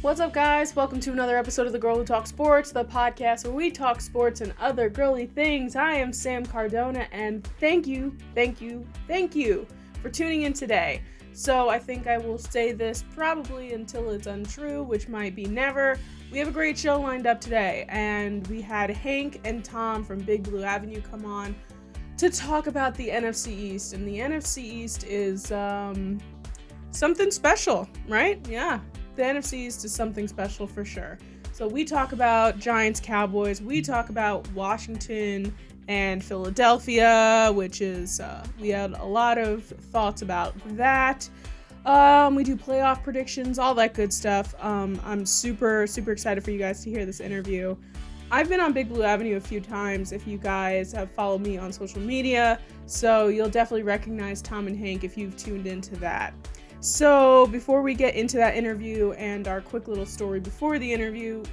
What's up, guys? Welcome to another episode of The Girl Who Talks Sports, the podcast where we talk sports and other girly things. I am Sam Cardona, and thank you for tuning in today. So I think I will say this probably until it's untrue, which might be never. We have a great show lined up today, and we had Hank and Tom from Big Blue Avenue come on to talk about the NFC East. And the NFC East is something special, right? Yeah. The NFC East is something special for sure. So we talk about Giants, Cowboys. We talk about Washington and Philadelphia, which is, we had a lot of thoughts about that. We do playoff predictions, all that good stuff. I'm super excited for you guys to hear this interview. I've been on Big Blue Avenue a few times if you guys have followed me on social media. So you'll definitely recognize Tom and Hank if you've tuned into that. So before we get into that interview and our quick little story before the interview,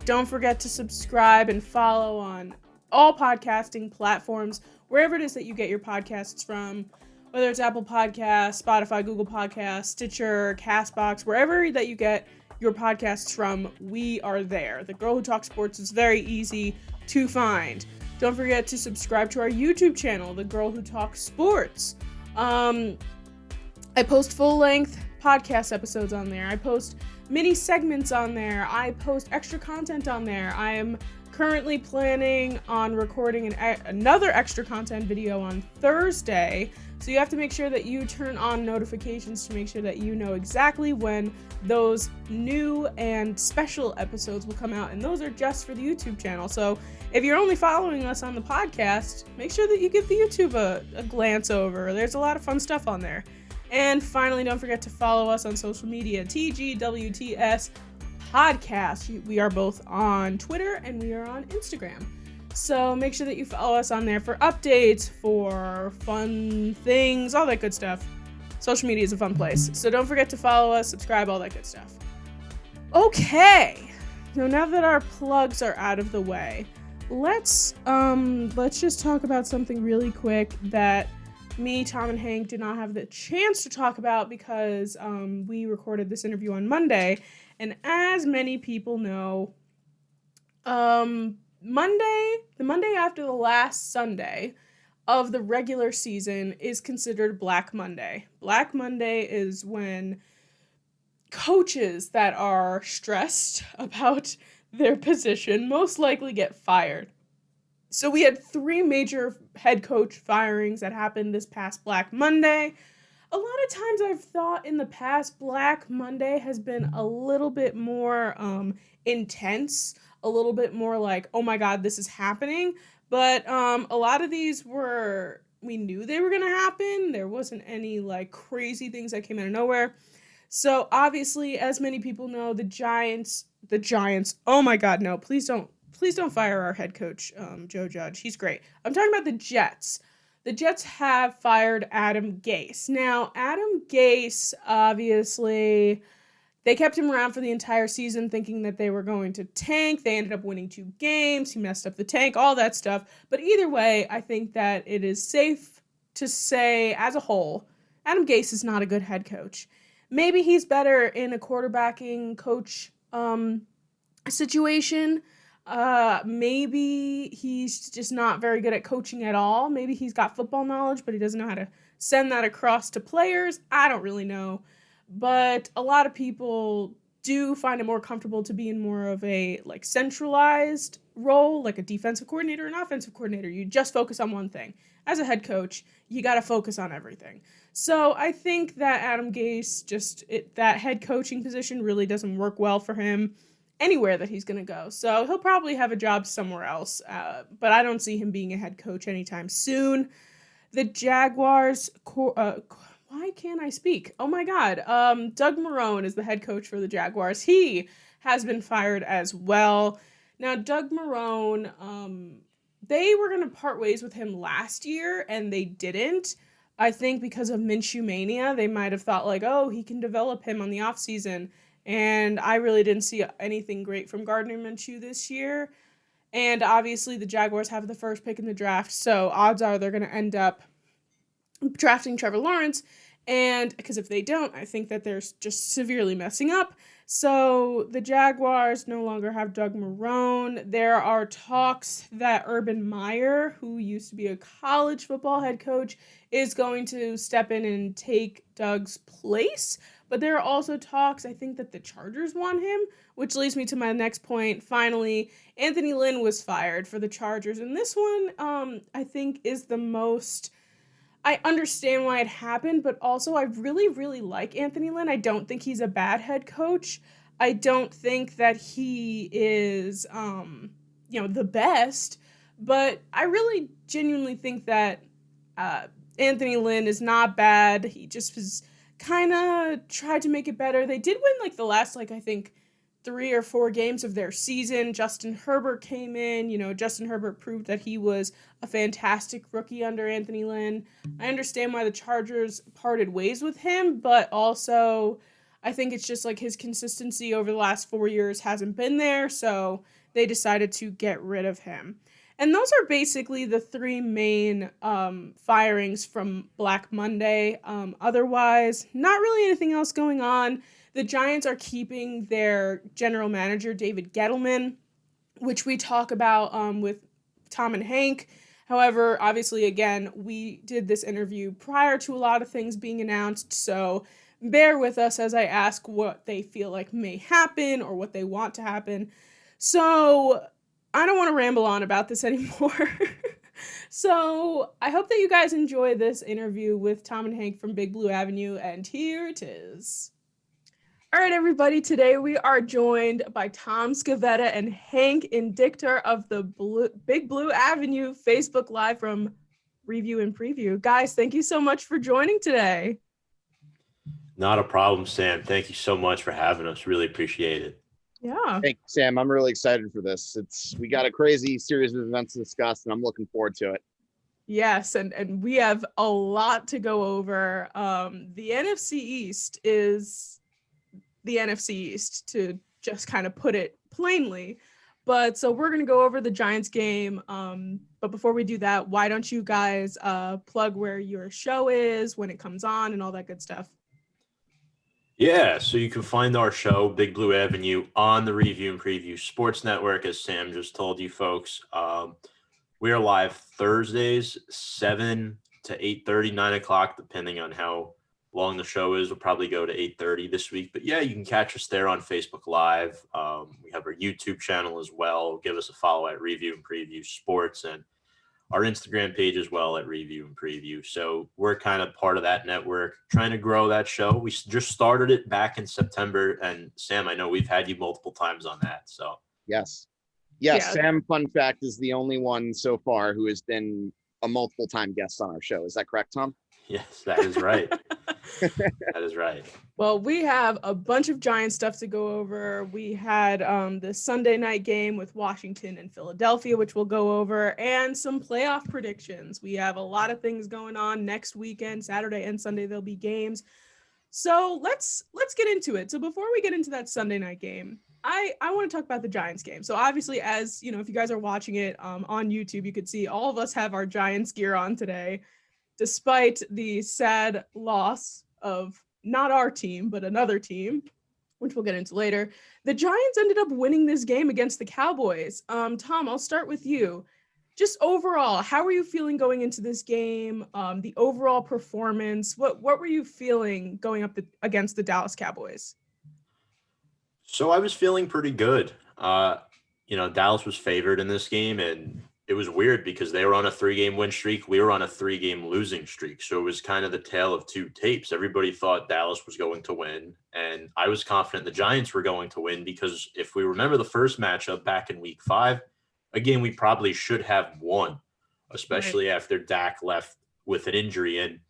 don't forget to subscribe and follow on all podcasting platforms, wherever it is that you get your podcasts from, whether it's Apple Podcasts, Spotify, Google Podcasts, Stitcher, CastBox, wherever that you get your podcasts from, we are there. The Girl Who Talks Sports is very easy to find. Don't forget to subscribe to our YouTube channel, The Girl Who Talks Sports. I post full-length podcast episodes on there. I post mini segments on there. I post extra content on there. I am currently planning on recording another extra content video on Thursday. So you have to make sure that you turn on notifications to make sure that you know exactly when those new and special episodes will come out. And those are just for the YouTube channel. So if you're only following us on the podcast, make sure that you give the YouTube a glance over. There's a lot of fun stuff on there. And finally, don't forget to follow us on social media, TGWTS Podcast. We are both on Twitter and we are on Instagram. So make sure that you follow us on there for updates, for fun things, all that good stuff. Social media is a fun place. So don't forget to follow us, subscribe, all that good stuff. Okay, so now that our plugs are out of the way, let's just talk about something really quick that me, Tom, and Hank did not have the chance to talk about because we recorded this interview on Monday. And as many people know, the Monday after the last Sunday of the regular season is considered Black Monday. Black Monday is when coaches that are stressed about their position most likely get fired. So we had 3 major head coach firings that happened this past Black Monday. A lot of times I've thought in the past Black Monday has been a little bit more intense, a little bit more like, oh my God, this is happening. But a lot of these we knew they were going to happen. There wasn't any like crazy things that came out of nowhere. So obviously, as many people know, the Giants, oh my God, no, please don't fire our head coach, Joe Judge. He's great. I'm talking about the Jets. The Jets have fired Adam Gase. Now, Adam Gase, obviously, they kept him around for the entire season thinking that they were going to tank. They ended up winning 2 games. He messed up the tank, all that stuff. But either way, I think that it is safe to say, as a whole, Adam Gase is not a good head coach. Maybe he's better in a quarterbacking coach situation. Maybe he's just not very good at coaching at all. Maybe he's got football knowledge, but he doesn't know how to send that across to players. I don't really know. But a lot of people do find it more comfortable to be in more of a like centralized role, like a defensive coordinator, an offensive coordinator. You just focus on one thing. As a head coach, you got to focus on everything. So I think that Adam Gase, that head coaching position really doesn't work well for him anywhere that he's going to go. So he'll probably have a job somewhere else, but I don't see him being a head coach anytime soon. The Jaguars, why can't I speak? Oh my God. Doug Marrone is the head coach for the Jaguars. He has been fired as well. Now, Doug Marrone, they were going to part ways with him last year, and they didn't. I think because of Minshew Mania, they might have thought like, oh, he can develop him on the offseason. And I really didn't see anything great from Gardner Minshew this year. And obviously, the Jaguars have the first pick in the draft, so odds are they're going to end up drafting Trevor Lawrence. And because if they don't, I think that they're just severely messing up. So the Jaguars no longer have Doug Marrone. There are talks that Urban Meyer, who used to be a college football head coach, is going to step in and take Doug's place. But there are also talks, I think, that the Chargers want him, which leads me to my next point. Finally, Anthony Lynn was fired for the Chargers. And this one, I think, is the most... I understand why it happened, but also I really, really like Anthony Lynn. I don't think he's a bad head coach. I don't think that he is, the best, but I really genuinely think that Anthony Lynn is not bad. He just was kind of tried to make it better. They did win the last, I think, 3 or 4 games of their season. Justin Herbert came in. Justin Herbert proved that he was a fantastic rookie under Anthony Lynn. I understand why the Chargers parted ways with him, but also I think it's just his consistency over the last 4 years hasn't been there, so they decided to get rid of him. And those are basically the 3 main firings from Black Monday. Otherwise, not really anything else going on. The Giants are keeping their general manager, David Gettleman, which we talk about with Tom and Hank. However, obviously, again, we did this interview prior to a lot of things being announced, so bear with us as I ask what they feel like may happen or what they want to happen. So I don't want to ramble on about this anymore. So I hope that you guys enjoy this interview with Tom and Hank from Big Blue Avenue, and here it is. All right, everybody. Today we are joined by Tom Scavetta and Hank Indictor of the Big Blue Avenue Facebook Live from Review and Preview. Guys, thank you so much for joining today. Not a problem, Sam. Thank you so much for having us. Really appreciate it. Yeah. Thank you, Sam. I'm really excited for this. We got a crazy series of events to discuss, and I'm looking forward to it. Yes, and we have a lot to go over. The NFC East is the NFC East, to just kind of put it plainly. But so we're going to go over the Giants game. But before we do that, why don't you guys plug where your show is, when it comes on, and all that good stuff? Yeah, so you can find our show, Big Blue Avenue, on the Review and Preview Sports Network, as Sam just told you folks. We are live Thursdays, 7 to 8:30, 9 o'clock, depending on how long the show is. We'll probably go to 8:30 this week. But yeah, you can catch us there on Facebook Live. We have our YouTube channel as well. Give us a follow at Review and Preview Sports, and our Instagram page as well at Review and Preview. So we're kind of part of that network, trying to grow that show. We just started it back in September. And Sam, I know we've had you multiple times on that. So Yes. Sam, fun fact, is the only one so far who has been a multiple time guest on our show. Is that correct, Tom? Yes, that is right. That is right. Well, we have a bunch of Giant stuff to go over. We had the Sunday night game with Washington and Philadelphia, which we'll go over, and some playoff predictions. We have a lot of things going on next weekend. Saturday and Sunday there'll be games. So let's get into it. So before we get into that Sunday night game, I want to talk about the Giants game. So obviously, as you know, if you guys are watching it on YouTube, you could see all of us have our Giants gear on today, despite the sad loss of not our team, but another team, which we'll get into later. The Giants ended up winning this game against the Cowboys. Tom, I'll start with you. Just overall, how were you feeling going into this game? The overall performance, what were you feeling going up against the Dallas Cowboys? So I was feeling pretty good. Dallas was favored in this game, and it was weird because they were on a 3-game win streak. We were on a 3-game losing streak. So it was kind of the tale of two tapes. Everybody thought Dallas was going to win, and I was confident the Giants were going to win because if we remember the first matchup back in week 5, a game we probably should have won, especially after Dak left with an injury. And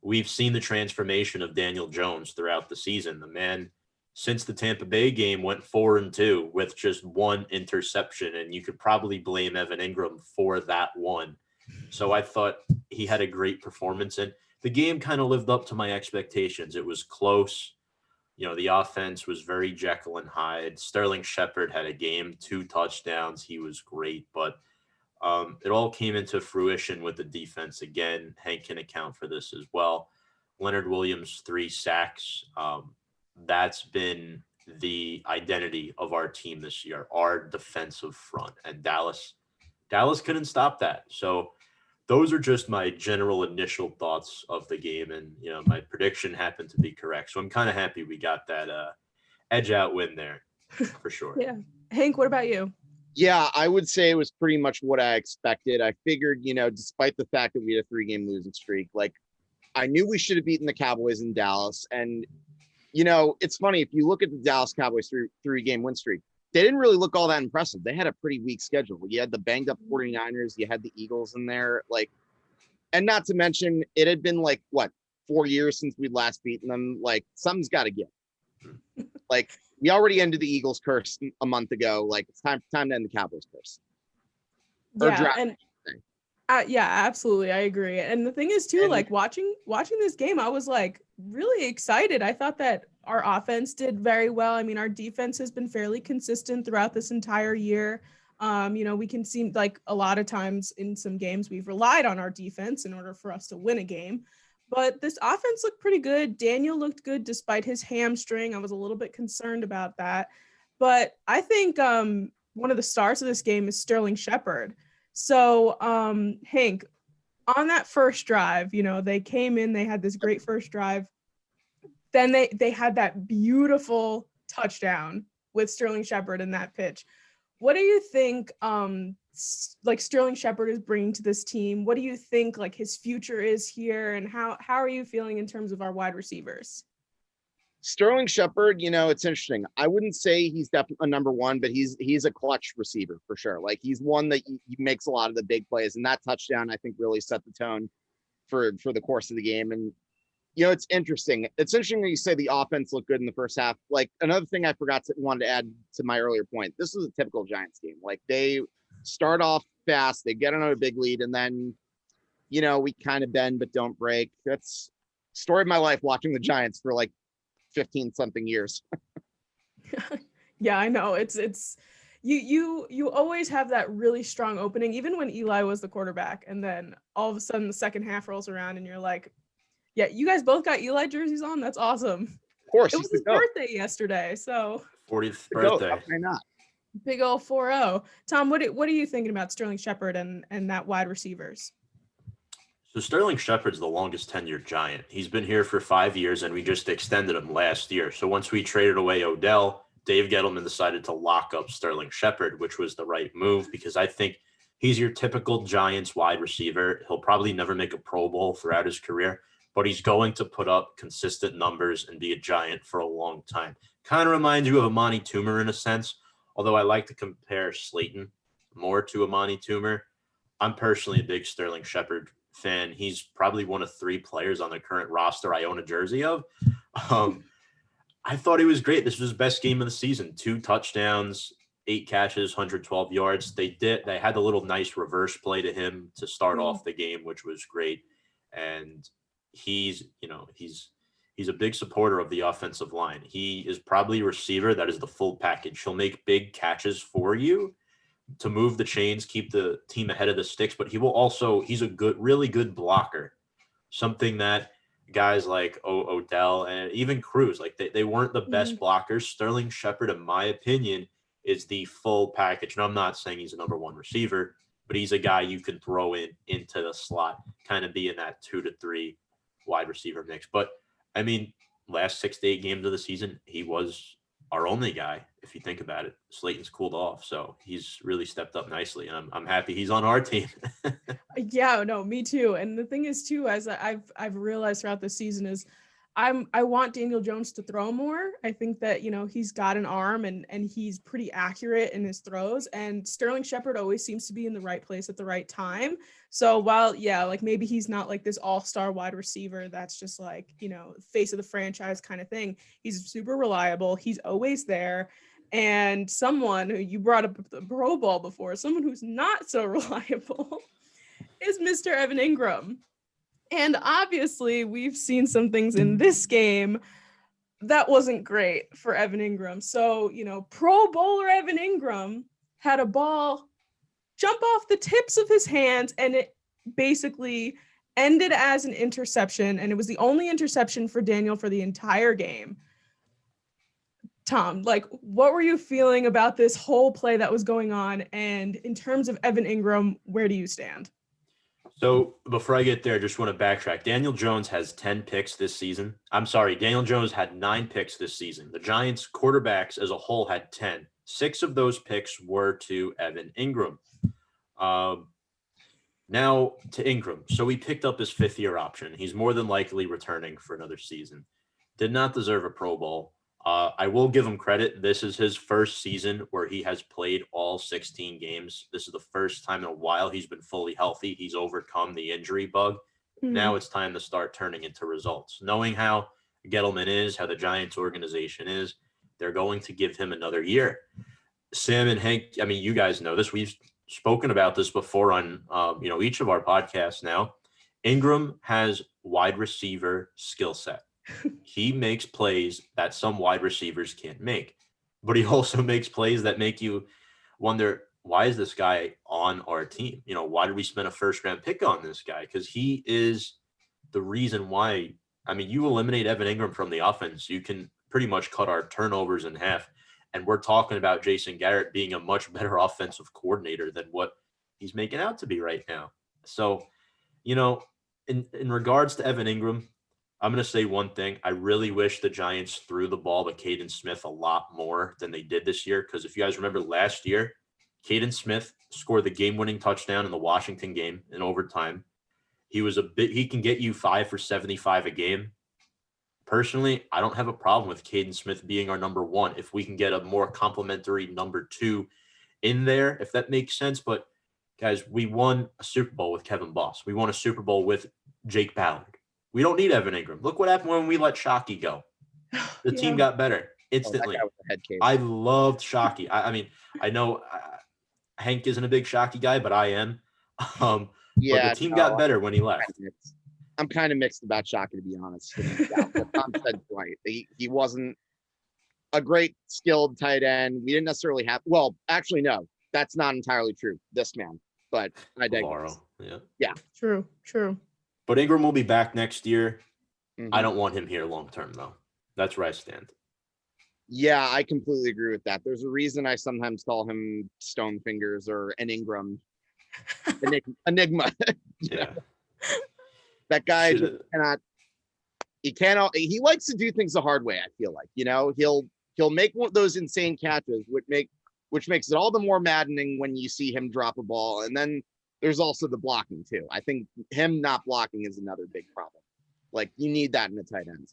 we've seen the transformation of Daniel Jones throughout the season. The man, since the Tampa Bay game, went 4-2 with just one interception, and you could probably blame Evan Ingram for that one. So I thought he had a great performance, and the game kind of lived up to my expectations. It was close. The offense was very Jekyll and Hyde. Sterling Shepard had a game, 2 touchdowns. He was great, but it all came into fruition with the defense again. Hank can account for this as well. Leonard Williams, 3 sacks. That's been the identity of our team this year, our defensive front. And Dallas couldn't stop that. So those are just my general initial thoughts of the game. And, my prediction happened to be correct. So I'm kind of happy we got that edge out win there for sure. Yeah. Hank, what about you? Yeah, I would say it was pretty much what I expected. I figured, despite the fact that we had a 3-game losing streak, like I knew we should have beaten the Cowboys in Dallas. And, it's funny, if you look at the Dallas Cowboys 3-game win streak, they didn't really look all that impressive. They had a pretty weak schedule. You had the banged up 49ers, you had the Eagles in there, and not to mention it had been 4 years since we'd last beaten them. Like something's got to give. We already ended the Eagles curse a month ago. It's time to end the Cowboys curse. Yeah, absolutely. I agree. And the thing is too, watching this game, I was really excited. I thought that our offense did very well. I mean, our defense has been fairly consistent throughout this entire year. We can see a lot of times in some games we've relied on our defense in order for us to win a game. But this offense looked pretty good. Daniel looked good despite his hamstring. I was a little bit concerned about that. But I think one of the stars of this game is Sterling Shepard. So, Hank, on that first drive, they came in, they had this great first drive. Then they had that beautiful touchdown with Sterling Shepard in that pitch. What do you think Sterling Shepard is bringing to this team? What do you think his future is here, and how are you feeling in terms of our wide receivers? Sterling Shepard, it's interesting. I wouldn't say he's definitely a number one, but he's a clutch receiver for sure. He's one that he makes a lot of the big plays, and that touchdown I think really set the tone for the course of the game. And it's interesting. It's interesting that you say the offense looked good in the first half. Another thing I wanted to add to my earlier point. This was a typical Giants game. They start off fast, they get another big lead, and then we kind of bend but don't break. That's story of my life watching the Giants for 15 something years. Yeah, I know. It's you always have that really strong opening, even when Eli was the quarterback, and then all of a sudden the second half rolls around and you're like, yeah, you guys both got Eli jerseys on. That's awesome. Of course. It was his birthday yesterday, so 40th birthday. Why not? Big old 4-0. Tom, what are you thinking about Sterling Shepard and that wide receivers? So Sterling Shepard's the longest tenured Giant. He's been here for 5 years, and we just extended him last year. So once we traded away Odell, Dave Gettleman decided to lock up Sterling Shepard, which was the right move because I think he's your typical Giants wide receiver. He'll probably never make a Pro Bowl throughout his career, but he's going to put up consistent numbers and be a Giant for a long time. Kind of reminds you of Amani Toomer in a sense, although I like to compare Slayton more to Amani Toomer. I'm personally a big Sterling Shepard fan. He's probably one of 3 players on the current roster I own a jersey of. I thought he was great. This was his best game of the season. 2 touchdowns, 8 catches, 112 yards. They had a little nice reverse play to him to start off the game, which was great. And he's a big supporter of the offensive line. He is probably a receiver that is the full package. He'll make big catches for you to move the chains, keep the team ahead of the sticks, but he's a really good blocker. Something that guys like Odell and even Cruz, they weren't the best blockers. Sterling Shepard, in my opinion, is the full package. And I'm not saying he's a number 1 receiver, but he's a guy you can throw into the slot, kind of be in that 2 to 3 wide receiver mix. But I mean, last 6 to 8 games of the season, he was our only guy. If you think about it, Slayton's cooled off, so he's really stepped up nicely, and I'm happy he's on our team. Yeah, no, me too. And the thing is too, as I've realized throughout the season is I want Daniel Jones to throw more. I think that, he's got an arm and he's pretty accurate in his throws, and Sterling Shepard always seems to be in the right place at the right time. So while, maybe he's not this all-star wide receiver that's just face of the franchise kind of thing, he's super reliable. He's always there. And someone who you brought up the Pro Bowl before, someone who's not so reliable is Mr. Evan Ingram. And obviously, we've seen some things in this game. that wasn't great for Evan Ingram. So, Pro Bowler Evan Ingram had a ball jump off the tips of his hands, and it basically ended as an interception, and it was the only interception for Daniel for the entire game. Tom, what were you feeling about this whole play that was going on? And in terms of Evan Ingram, where do you stand? So before I get there, I just want to backtrack. Daniel Jones has 10 picks this season. I'm sorry, Daniel Jones had 9 picks this season. The Giants quarterbacks as a whole had 10. 6 of those picks were to Evan Ingram. Now to Ingram. So we picked up his 5th-year option. He's more than likely returning for another season. Did not deserve a Pro Bowl. I will give him credit. This is his first season where he has played all 16 games. This is the first time in a while he's been fully healthy. He's overcome the injury bug. Mm-hmm. Now it's time to start turning into results. Knowing how Gettleman is, how the Giants organization is, they're going to give him another year. Sam and Hank, I mean, you guys know this. We've spoken about this before on, each of our podcasts now. Ingram has wide receiver skill set. He makes plays that some wide receivers can't make, but he also makes plays that make you wonder, why is this guy on our team? Why did we spend a 1st-round pick on this guy? Because he is the reason why. I mean, you eliminate Evan Ingram from the offense, you can pretty much cut our turnovers in half. And we're talking about Jason Garrett being a much better offensive coordinator than what he's making out to be right now. So, in regards to Evan Ingram, I'm going to say one thing. I really wish the Giants threw the ball to Caden Smith a lot more than they did this year. Because if you guys remember last year, Caden Smith scored the game-winning touchdown in the Washington game in overtime. He can get you 5 for 75 a game. Personally, I don't have a problem with Caden Smith being our number 1 if we can get a more complimentary number 2 in there, if that makes sense. But guys, we won a Super Bowl with Kevin Boss. We won a Super Bowl with Jake Ballard. We don't need Evan Ingram. Look what happened when we let Shockey go. The team got better instantly. I loved Shockey. I mean, I know Hank isn't a big Shockey guy, but I am. But the team got better when he left. I'm kind of mixed about Shockey, to be honest. Tom said right. He wasn't a great skilled tight end. We didn't necessarily have. Well, actually, no, that's not entirely true. This man, but I digress. Yeah. True. But Ingram will be back next year. Mm-hmm. I don't want him here long term, though. That's where I stand. Yeah, I completely agree with that. There's a reason I sometimes call him Stone Fingers or an Ingram enigma. Yeah. That guy he likes to do things the hard way, I feel like. He'll make one of those insane catches, which makes it all the more maddening when you see him drop a ball. And then there's also the blocking too. I think him not blocking is another big problem. You need that in a tight end.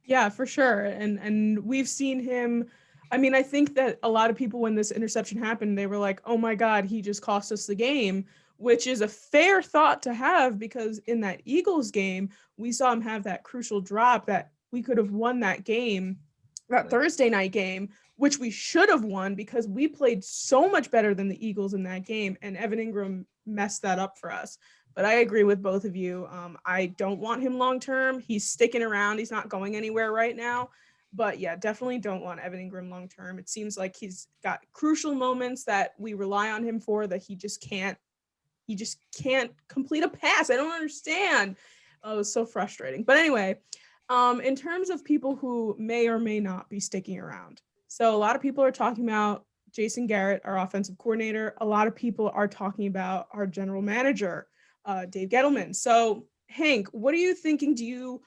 Yeah, for sure. And we've seen him. I mean, I think that a lot of people, when this interception happened, they were like, oh my God, he just cost us the game, which is a fair thought to have, because in that Eagles game, we saw him have that crucial drop that we could have won that game, that Thursday night game, which we should have won because we played so much better than the Eagles in that game, and Evan Ingram messed that up for us. But I agree with both of you. I don't want him long-term. He's sticking around. He's not going anywhere right now. But yeah, definitely don't want Evan Ingram long-term. It seems like he's got crucial moments that we rely on him for that he just can't complete a pass. I don't understand. Oh, it's so frustrating. But anyway, in terms of people who may or may not be sticking around. So a lot of people are talking about Jason Garrett, our offensive coordinator. A lot of people are talking about our general manager, Dave Gettleman. So Hank, what are you thinking? Do you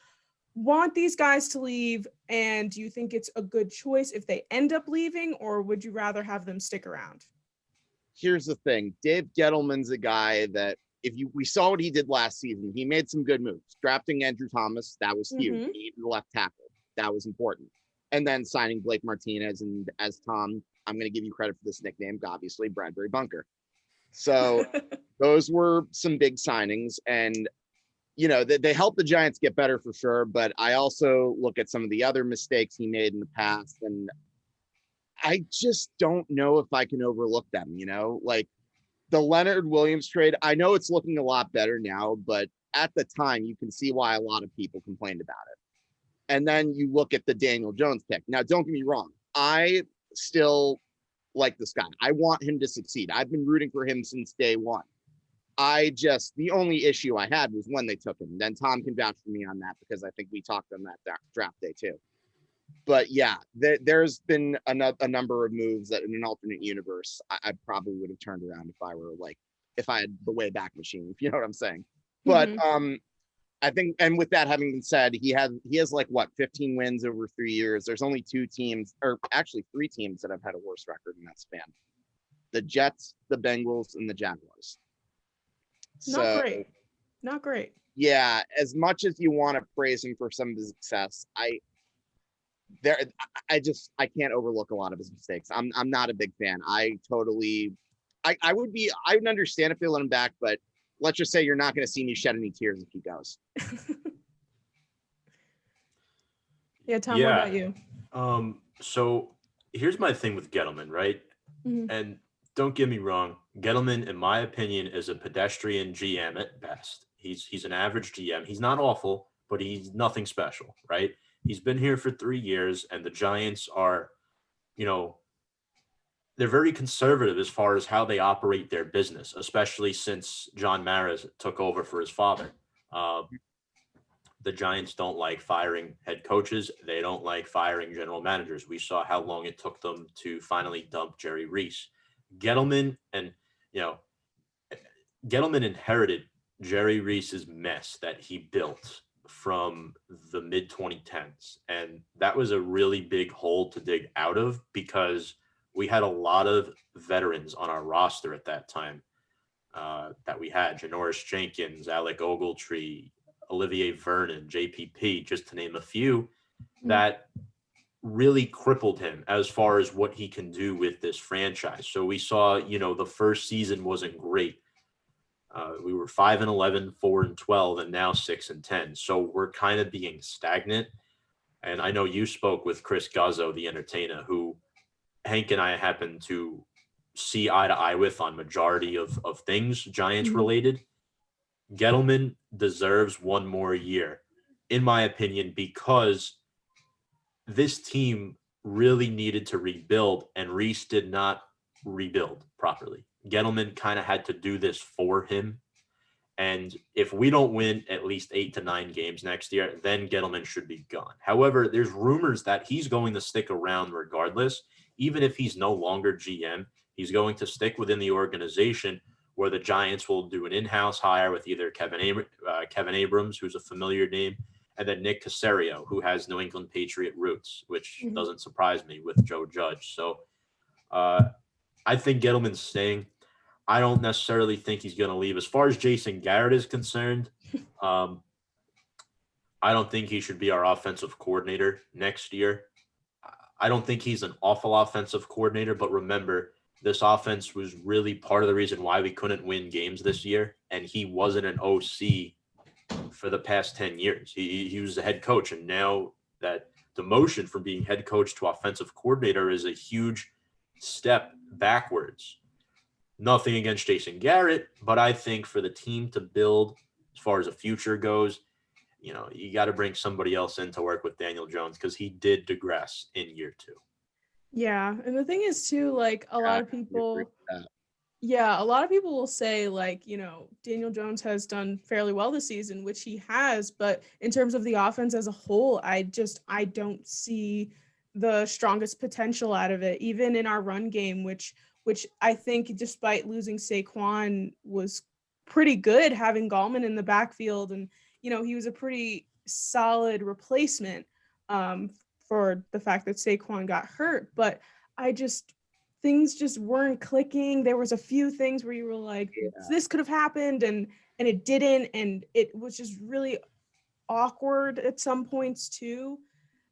want these guys to leave? And do you think it's a good choice if they end up leaving, or would you rather have them stick around? Here's the thing. Dave Gettleman's a guy that we saw what he did last season. He made some good moves. Drafting Andrew Thomas, that was huge. He needed the left tackle. That was important. And then signing Blake Martinez, and as Tom, I'm going to give you credit for this nickname, obviously, Bradbury Bunker. So those were some big signings, and they helped the Giants get better for sure. But I also look at some of the other mistakes he made in the past, and I just don't know if I can overlook them. Like the Leonard Williams trade. I know it's looking a lot better now, but at the time, you can see why a lot of people complained about it. And then you look at the Daniel Jones pick. Now, don't get me wrong. I still like this guy. I want him to succeed. I've been rooting for him since day one. The only issue I had was when they took him. Then Tom can vouch for me on that because I think we talked on that draft day too. But yeah, there's been a number of moves that in an alternate universe, I probably would have turned around if I had the way back machine, if you know what I'm saying. But I think, and with that having been said, he has 15 wins over 3 years. There's only 2 teams, or actually 3 teams that have had a worse record in that span: the Jets, the Bengals, and the Jaguars. Not great. Yeah, as much as you want to praise him for some of his success, I can't overlook a lot of his mistakes. I'm not a big fan. I would understand if they let him back, but let's just say you're not going to see me shed any tears if he goes. Yeah, Tom, what about you? So here's my thing with Gettleman, right? Mm-hmm. And don't get me wrong, Gettleman, in my opinion, is a pedestrian GM at best. He's an average GM. He's not awful, but he's nothing special, right? He's been here for 3 years, and the Giants are, they're very conservative as far as how they operate their business, especially since John Mara took over for his father. The Giants don't like firing head coaches. They don't like firing general managers. We saw how long it took them to finally dump Jerry Reese. Gettleman inherited Jerry Reese's mess that he built from the mid 2010s. And that was a really big hole to dig out of because we had a lot of veterans on our roster at that time that we had. Janoris Jenkins, Alec Ogletree, Olivier Vernon, JPP, just to name a few, that really crippled him as far as what he can do with this franchise. So we saw, the first season wasn't great. We were 5-11, 4-12, and now 6-10. So we're kind of being stagnant. And I know you spoke with Chris Guzzo, the entertainer, who Hank and I happen to see eye to eye with on majority of things Giants related. Gettleman deserves one more year, in my opinion, because this team really needed to rebuild, and Reese did not rebuild properly. Gettleman kind of had to do this for him. And if we don't win at least 8 to 9 games next year, then Gettleman should be gone. However, there's rumors that he's going to stick around regardless. Even if he's no longer GM, he's going to stick within the organization, where the Giants will do an in-house hire with either Kevin Abrams, who's a familiar name, and then Nick Caserio, who has New England Patriot roots, which doesn't surprise me with Joe Judge. So I think Gettleman's staying. I don't necessarily think he's going to leave. As far as Jason Garrett is concerned, I don't think he should be our offensive coordinator next year. I don't think he's an awful offensive coordinator, but remember, this offense was really part of the reason why we couldn't win games this year, and he wasn't an OC for the past 10 years. He was the head coach, and now that demotion from being head coach to offensive coordinator is a huge step backwards. Nothing against Jason Garrett, but I think for the team to build as far as the future goes, you got to bring somebody else in to work with Daniel Jones, because he did digress in year 2. Yeah. And the thing is too, a lot of people will say Daniel Jones has done fairly well this season, which he has, but in terms of the offense as a whole, I don't see the strongest potential out of it, even in our run game, which I think, despite losing Saquon, was pretty good, having Gallman in the backfield. And, he was a pretty solid replacement for the fact that Saquon got hurt. But things just weren't clicking. There was a few things where you were like, this could have happened, and it didn't. And it was just really awkward at some points too.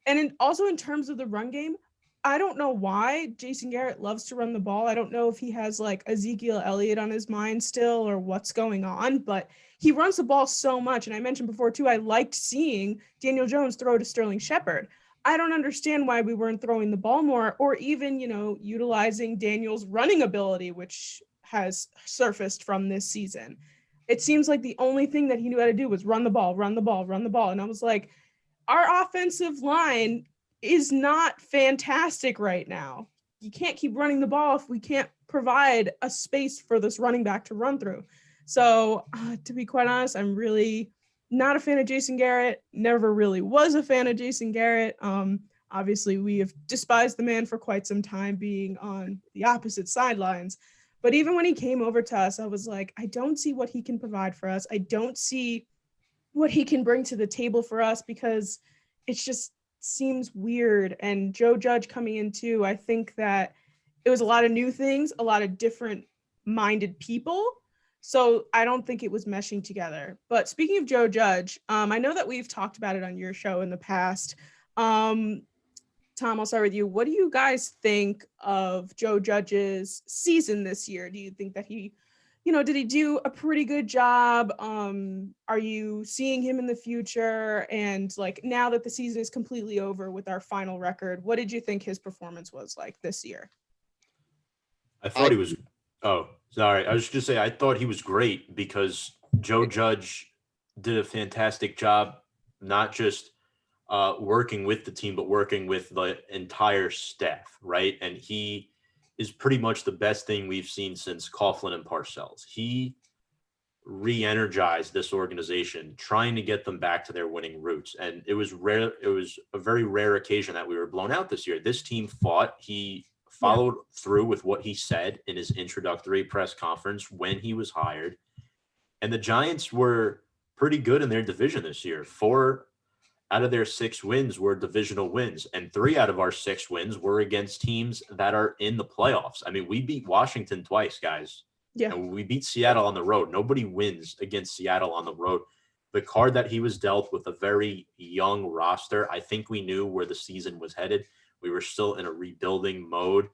And also in terms of the run game, I don't know why Jason Garrett loves to run the ball. I don't know if he has Ezekiel Elliott on his mind still or what's going on, but he runs the ball so much. And I mentioned before too, I liked seeing Daniel Jones throw to Sterling Shepard. I don't understand why we weren't throwing the ball more, or even, utilizing Daniel's running ability, which has surfaced from this season. It seems like the only thing that he knew how to do was run the ball. And I was like, our offensive line is not fantastic right now. You can't keep running the ball if we can't provide a space for this running back to run through. So to be quite honest, I'm really not a fan of Jason Garrett. Never really was a fan of Jason Garrett. Obviously, we have despised the man for quite some time, being on the opposite sidelines. But even when he came over to us, I was like, I don't see what he can provide for us. I don't see what he can bring to the table for us, because it just seems weird. And Joe Judge coming in too, I think that it was a lot of new things, a lot of different minded people. So I don't think it was meshing together. But speaking of Joe Judge, I know that we've talked about it on your show in the past. Tom, I'll start with you. What do you guys think of Joe Judge's season this year? Do you think that he, did he do a pretty good job? Are you seeing him in the future? And like, now that the season is completely over with our final record, what did you think his performance was like this year? I thought he was, oh, sorry. I was just going to say, I thought he was great because Joe Judge did a fantastic job, not just working with the team, but working with the entire staff, right? And he is pretty much the best thing we've seen since Coughlin and Parcells. He re-energized this organization, trying to get them back to their winning roots. And it was rare. It was a very rare occasion that we were blown out this year. This team fought. He followed through with what he said in his introductory press conference when he was hired. And the Giants were pretty good in their division this year. 4 out of their 6 wins were divisional wins, and 3 out of our 6 wins were against teams that are in the playoffs. I mean, we beat Washington twice, guys. Yeah. And we beat Seattle on the road. Nobody wins against Seattle on the road. The card that he was dealt with a very young roster, I think we knew where the season was headed. We were still in a rebuilding mode.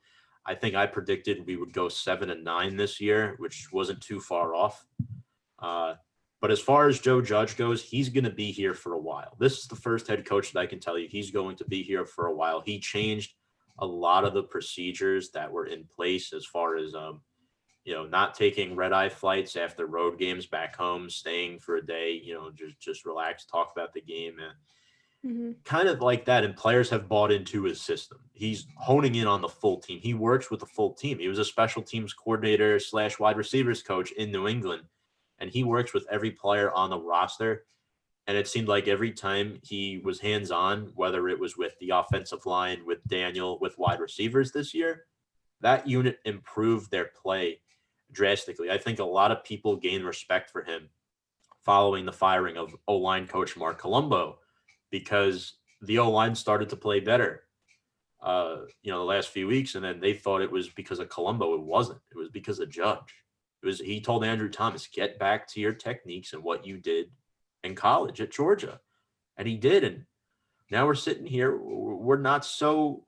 I think I predicted we would go 7-9 this year, which wasn't too far off. But as far as Joe Judge goes, he's going to be here for a while. This is the first head coach that I can tell you he's going to be here for a while. He changed a lot of the procedures that were in place as far as, not taking red-eye flights after road games back home, staying for a day, just relax, talk about the game, and kind of like that. And players have bought into his system. He's honing in on the full team. He works with the full team. He was a special teams coordinator / wide receivers coach in New England. And he works with every player on the roster. And it seemed like every time he was hands-on, whether it was with the offensive line, with Daniel, with wide receivers this year, that unit improved their play drastically. I think a lot of people gained respect for him following the firing of O-line coach Mark Colombo, because the O-line started to play better, the last few weeks. And then they thought it was because of Colombo. It wasn't. It was because of Judge. He told Andrew Thomas, get back to your techniques and what you did in college at Georgia. And he did. And now we're sitting here. We're not so,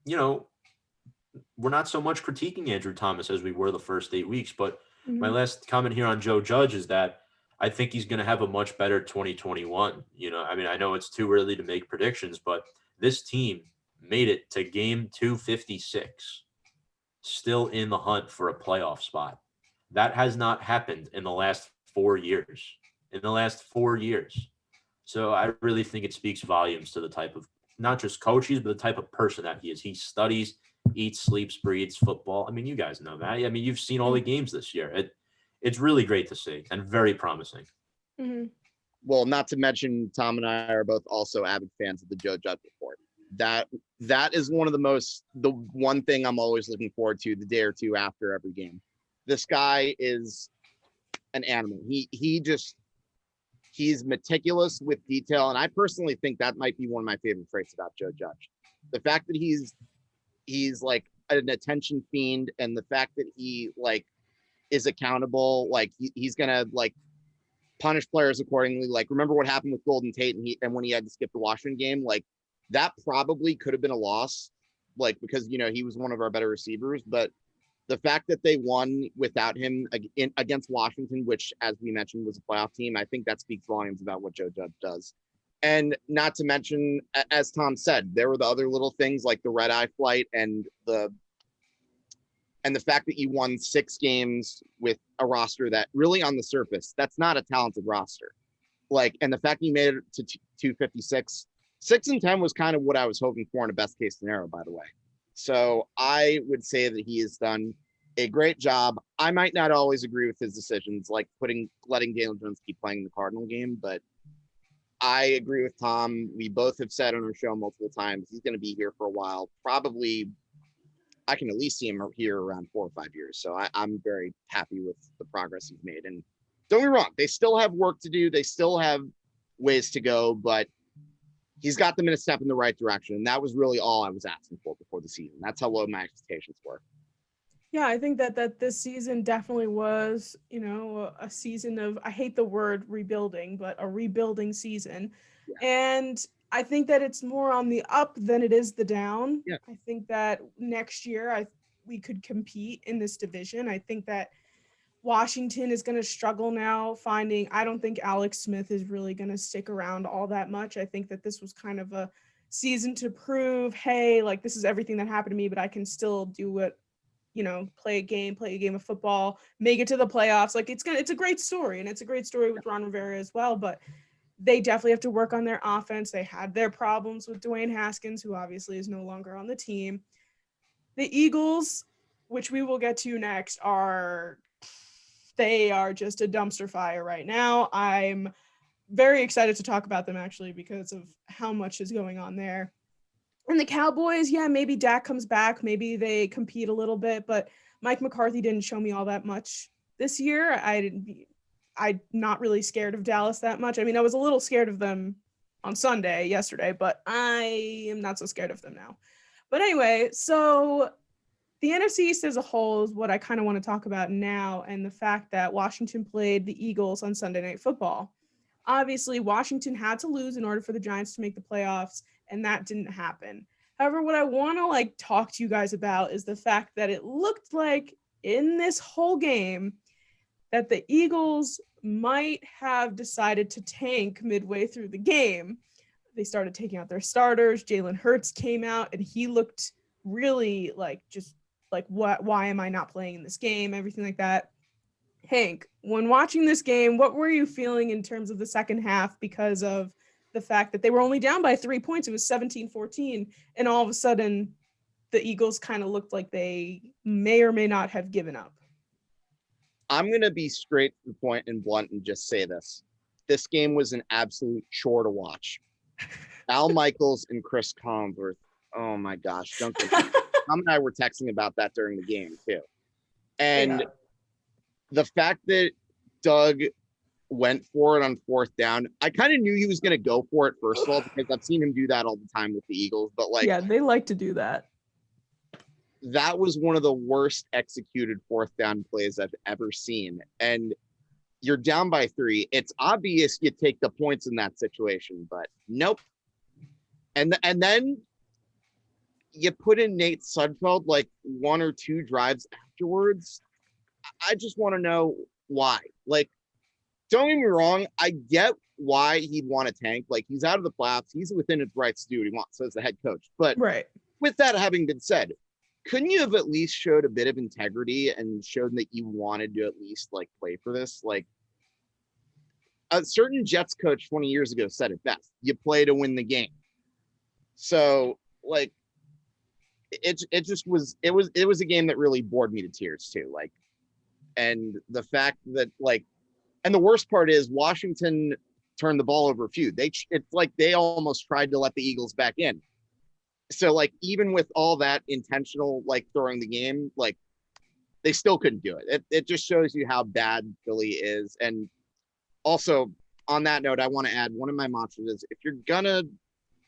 we're not so much critiquing Andrew Thomas as we were the first 8 weeks. But my last comment here on Joe Judge is that I think he's going to have a much better 2021. I know it's too early to make predictions, but this team made it to game 256, still in the hunt for a playoff spot. That has not happened in the last 4 years. So I really think it speaks volumes to the type of, not just coach, but the type of person that he is. He studies, eats, sleeps, breathes football. I mean, you guys know that. I mean, you've seen all the games this year. It's really great to see and very promising. Well, not to mention, Tom and I are both also avid fans of the Joe Judge report. That is the one thing I'm always looking forward to the day or two after every game. This guy is an animal. He's meticulous with detail. And I personally think that might be one of my favorite traits about Joe Judge. The fact that he's like an attention fiend, and the fact that he like is accountable, like he's going to like punish players accordingly. Like, remember what happened with Golden Tate and when he had to skip the Washington game, like that probably could have been a loss, like, because, he was one of our better receivers, but the fact that they won without him against Washington, which, as we mentioned, was a playoff team, I think that speaks volumes about what Joe Judge does. And not to mention, as Tom said, there were the other little things like the red eye flight and the fact that you won 6 games with a roster that really, on the surface, that's not a talented roster. Like, and the fact he made it to 256, 6-10 was kind of what I was hoping for in a best case scenario, by the way. So I would say that he has done a great job. I might not always agree with his decisions, like letting Daniel Jones keep playing the Cardinal game, but I agree with Tom. We both have said on our show multiple times, he's going to be here for a while. Probably, I can at least see him here around 4 or 5 years. So I'm very happy with the progress he's made. And don't get me wrong, they still have work to do. They still have ways to go, but he's got them in a step in the right direction. And that was really all I was asking for before the season. That's how low my expectations were. Yeah, I think that this season definitely was, a season of, I hate the word rebuilding, but a rebuilding season. Yeah. And I think that it's more on the up than it is the down. Yeah. I think that next year we could compete in this division. I think that Washington is going to struggle now finding, I don't think Alex Smith is really going to stick around all that much. I think that this was kind of a season to prove, hey, like this is everything that happened to me, but I can still do what, play a game of football, make it to the playoffs. Like it's a great story, and it's a great story with Ron Rivera as well, but they definitely have to work on their offense. They had their problems with Dwayne Haskins, who obviously is no longer on the team. The Eagles, which we will get to next, they are just a dumpster fire right now. I'm very excited to talk about them actually because of how much is going on there. And the Cowboys, yeah, maybe Dak comes back. Maybe they compete a little bit, but Mike McCarthy didn't show me all that much this year. I'm not really scared of Dallas that much. I mean, I was a little scared of them on yesterday, but I am not so scared of them now. But anyway, so the NFC East as a whole is what I kind of want to talk about now, and the fact that Washington played the Eagles on Sunday Night Football. Obviously, Washington had to lose in order for the Giants to make the playoffs, and that didn't happen. However, what I want to talk to you guys about is the fact that it looked like in this whole game that the Eagles might have decided to tank midway through the game. They started taking out their starters. Jalen Hurts came out, and he looked really why am I not playing in this game? Everything like that. Hank, when watching this game, what were you feeling in terms of the second half because of the fact that they were only down by 3 points? It was 17-14, and all of a sudden the Eagles kind of looked like they may or may not have given up. I'm going to be straight to the point and blunt and just say this. This game was an absolute chore to watch. Al Michaels and Chris Collinsworth. Oh my gosh. Tom and I were texting about that during the game too. And the fact that Doug went for it on fourth down, I kind of knew he was going to go for it first of all, because I've seen him do that all the time with the Eagles, but they like to do that. That was one of the worst executed fourth down plays I've ever seen. And you're down by 3. It's obvious you take the points in that situation, but nope. And then you put in Nate Sudfeld 1 or 2 drives afterwards. I just want to know why. Don't get me wrong. I get why he'd want to tank. He's out of the playoffs. He's within his rights to do what he wants as the head coach. But with that having been said, couldn't you have at least showed a bit of integrity and showed that you wanted to at least play for this? A certain Jets coach 20 years ago said it best. You play to win the game. So it was a game that really bored me to tears too. And the fact that and the worst part is Washington turned the ball over a few. It's like they almost tried to let the Eagles back in. So even with all that intentional throwing the game, they still couldn't do it. It just shows you how bad Philly is. And also on that note, I want to add one of my mantras is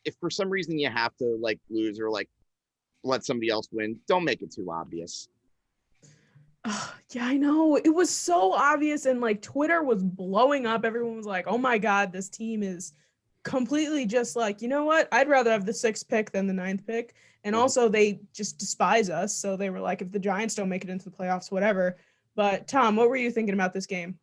if for some reason you have to lose or let somebody else win, don't make it too obvious. Yeah, I know. It was so obvious, and Twitter was blowing up. Everyone was like, oh my God, this team is completely just you know what? I'd rather have the 6th pick than the 9th pick. And also they just despise us. So they were if the Giants don't make it into the playoffs, whatever. But Tom, what were you thinking about this game?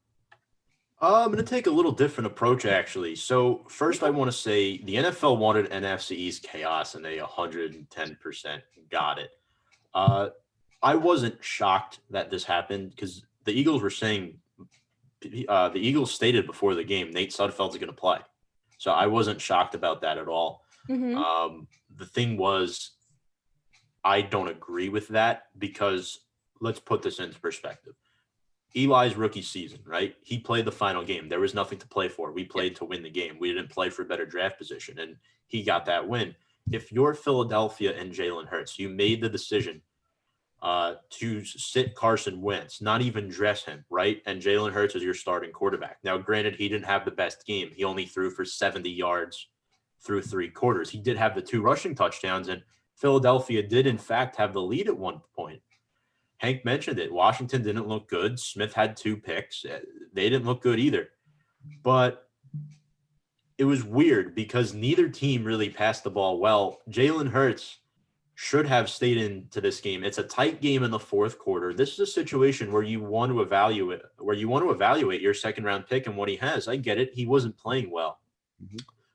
I'm going to take a little different approach, actually. So first, I want to say the NFL wanted NFC East chaos, and they 110% got it. I wasn't shocked that this happened because the Eagles were saying the Eagles stated before the game, Nate Sudfeld's going to play. So I wasn't shocked about that at all. The thing was, I don't agree with that because let's put this into perspective. Eli's rookie season, right? He played the final game. There was nothing to play for. We played to win the game. We didn't play for better draft position, and he got that win. If you're Philadelphia and Jalen Hurts, you made the decision to sit Carson Wentz, not even dress him, right? And Jalen Hurts is your starting quarterback. Now, granted, he didn't have the best game. He only threw for 70 yards through 3 quarters. He did have the 2 rushing touchdowns, and Philadelphia did, in fact, have the lead at one point. Hank mentioned it. Washington didn't look good. Smith had 2 picks. They didn't look good either. But it was weird because neither team really passed the ball well. Jalen Hurts should have stayed into this game. It's a tight game in the 4th quarter. This is a situation where you want to evaluate your second-round pick and what he has. I get it. He wasn't playing well.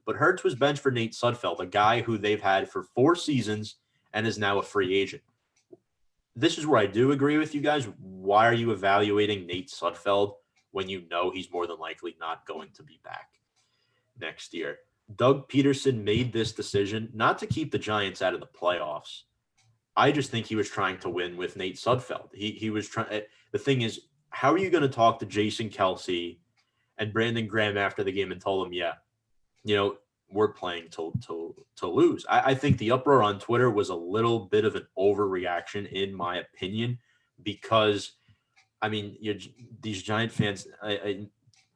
But Hurts was benched for Nate Sudfeld, a guy who they've had for 4 seasons and is now a free agent. This is where I do agree with you guys. Why are you evaluating Nate Sudfeld when you know he's more than likely not going to be back next year? Doug Peterson made this decision not to keep the Giants out of the playoffs. I just think he was trying to win with Nate Sudfeld. He was trying. The thing is, how are you going to talk to Jason Kelsey and Brandon Graham after the game and tell them, yeah, we're playing to lose? I think the uproar on Twitter was a little bit of an overreaction, in my opinion, because, these Giant fans,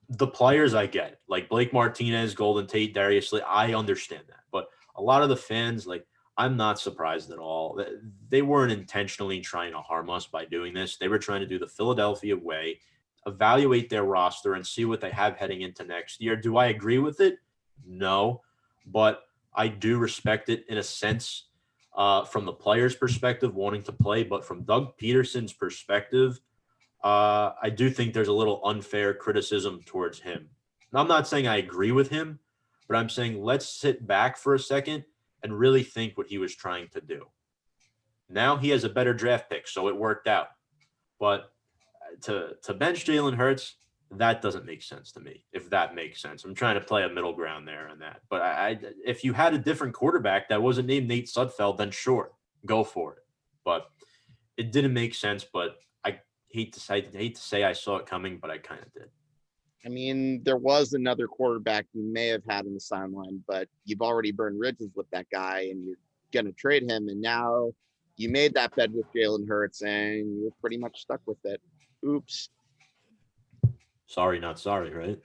the players I get, like Blake Martinez, Golden Tate, Darius Lee, I understand that. But a lot of the fans, I'm not surprised at all. They weren't intentionally trying to harm us by doing this. They were trying to do the Philadelphia way, evaluate their roster, and see what they have heading into next year. Do I agree with it? No. But I do respect it in a sense from the player's perspective, wanting to play. But from Doug Peterson's perspective, I do think there's a little unfair criticism towards him. Now, I'm not saying I agree with him, but I'm saying let's sit back for a second and really think what he was trying to do. Now he has a better draft pick, so it worked out. But to bench Jalen Hurts, that doesn't make sense to me, if that makes sense. I'm trying to play a middle ground there on that. But if you had a different quarterback that wasn't named Nate Sudfeld, then sure, go for it. But it didn't make sense, but I hate to say I saw it coming, but I kind of did. There was another quarterback you may have had on the sideline, but you've already burned bridges with that guy and you're going to trade him. And now you made that bet with Jalen Hurts and you're pretty much stuck with it. Oops. Sorry, not sorry, right?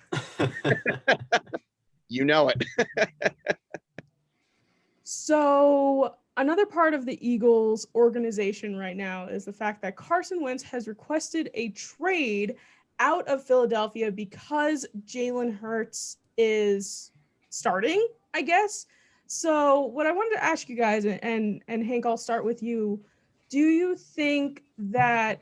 You know it. So another part of the Eagles organization right now is the fact that Carson Wentz has requested a trade out of Philadelphia because Jalen Hurts is starting, I guess. So what I wanted to ask you guys, and Hank, I'll start with you. Do you think that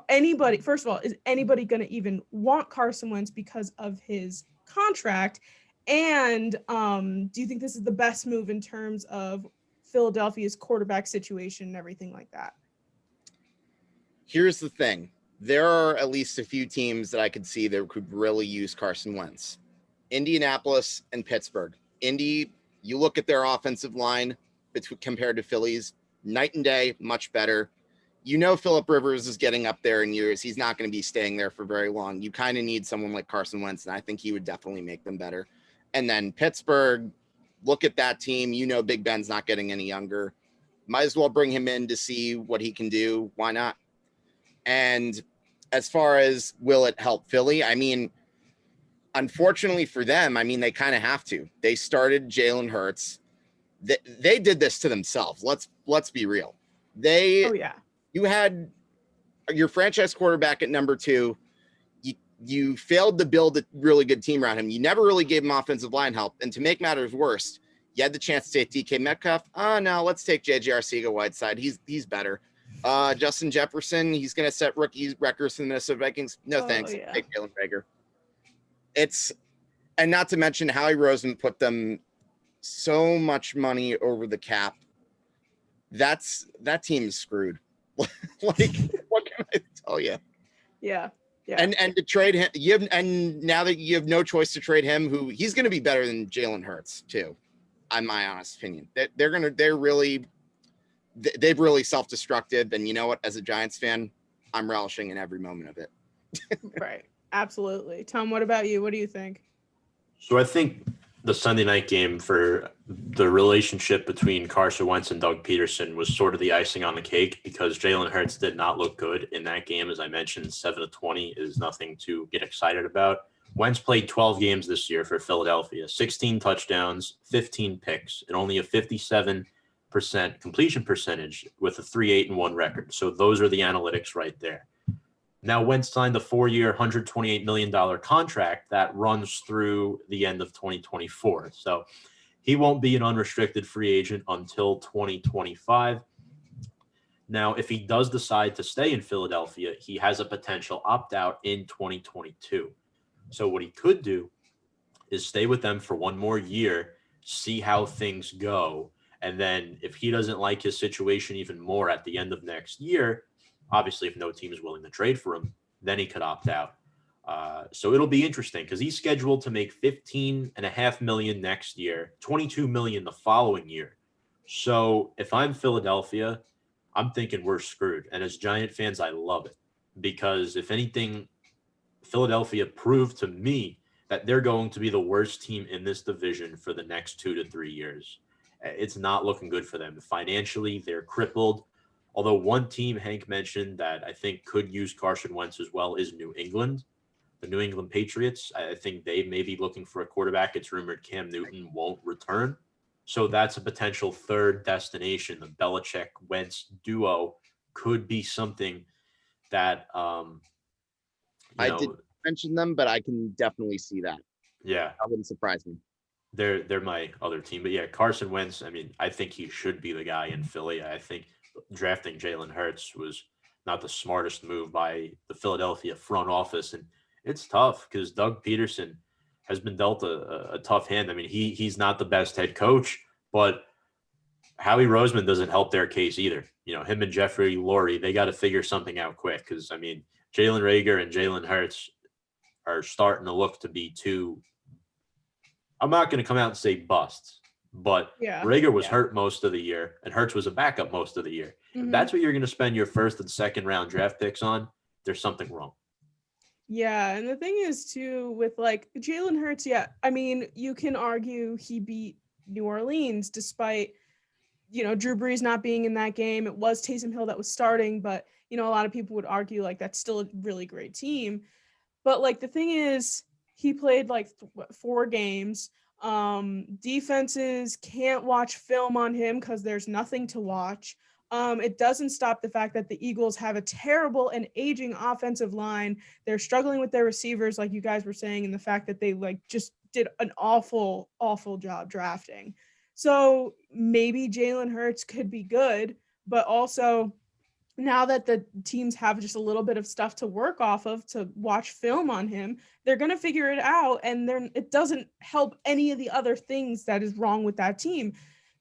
anybody, first of all, is anybody going to even want Carson Wentz because of his contract? And do you think this is the best move in terms of Philadelphia's quarterback situation and everything like that? Here's the thing. There are at least a few teams that I could see that could really use Carson Wentz. Indianapolis and Pittsburgh. Indy, you look at their offensive line compared to Philly's, night and day, much better. Phillip Rivers is getting up there in years. He's not going to be staying there for very long. You kind of need someone like Carson Wentz, and I think he would definitely make them better. And then Pittsburgh, look at that team. Big Ben's not getting any younger. Might as well bring him in to see what he can do. Why not? And as far as will it help Philly? Unfortunately for them, they kind of have to. They started Jalen Hurts. They did this to themselves. Let's be real. You had your franchise quarterback at number 2. You failed to build a really good team around him. You never really gave him offensive line help. And to make matters worse, you had the chance to take DK Metcalf. Oh, no, let's take J.J. Arcega-Whiteside. He's better. Justin Jefferson, he's going to set rookie records for the Minnesota Vikings. No, thanks. Yeah. Take Jalen Rager. And not to mention Howie Roseman put them so much money over the cap. That team's screwed. What can I tell you? Yeah. Yeah. And to trade him, and now that you have no choice to trade him, who he's going to be better than Jalen Hurts too, in my honest opinion. They've really self-destructed. And you know what? As a Giants fan, I'm relishing in every moment of it. Right. Absolutely. Tom, what about you? What do you think? So I think the Sunday night game for the relationship between Carson Wentz and Doug Peterson was sort of the icing on the cake because Jalen Hurts did not look good in that game. As I mentioned, 7-20 is nothing to get excited about. Wentz played 12 games this year for Philadelphia, 16 touchdowns, 15 picks, and only a 57% completion percentage with a 3-8-1 record. So those are the analytics right there. Now, Wentz signed a 4-year, $128 million contract that runs through the end of 2024. So he won't be an unrestricted free agent until 2025. Now, if he does decide to stay in Philadelphia, he has a potential opt-out in 2022. So what he could do is stay with them for one more year, see how things go, and then if he doesn't like his situation even more at the end of next year, obviously, if no team is willing to trade for him, then he could opt out. So it'll be interesting because he's scheduled to make $15.5 million next year, $22 million the following year. So if I'm Philadelphia, I'm thinking we're screwed. And as Giant fans, I love it because if anything, Philadelphia proved to me that they're going to be the worst team in this division for the next 2 to 3 years. It's not looking good for them. Financially, they're crippled. Although one team Hank mentioned that I think could use Carson Wentz as well is New England, the New England Patriots. I think they may be looking for a quarterback. It's rumored Cam Newton won't return. So that's a potential third destination. The Belichick-Wentz duo could be something that, I didn't mention them, but I can definitely see that. Yeah. That wouldn't surprise me. They're my other team. But yeah, Carson Wentz, I mean, I think he should be the guy in Philly. I think drafting Jalen Hurts was not the smartest move by the Philadelphia front office. And it's tough because Doug Peterson has been dealt a tough hand. I mean, he's not the best head coach, but Howie Roseman doesn't help their case either. You know, him and Jeffrey Lurie, they got to figure something out quick because, I mean, Jalen Reagor and Jalen Hurts are starting to look to be two. I'm not going to come out and say busts, but Reagor was hurt most of the year and Hurts was a backup most of the year. Mm-hmm. If that's what you're going to spend your first and second round draft picks on, there's something wrong. Yeah, and the thing is too with like Jalen Hurts, I mean, you can argue he beat New Orleans despite, you know, Drew Brees not being in that game. It was Taysom Hill that was starting, but you know, a lot of people would argue like that's still a really great team. But like the thing is, he played like 4 games. Defenses can't watch film on him because there's nothing to watch. It doesn't stop the fact that the Eagles have a terrible and aging offensive line. They're struggling with their receivers, like you guys were saying, and the fact that they like just did an awful, awful job drafting. So maybe Jalen Hurts could be good, but also now that the teams have just a little bit of stuff to work off of to watch film on him, they're going to figure it out. And then it doesn't help any of the other things that is wrong with that team.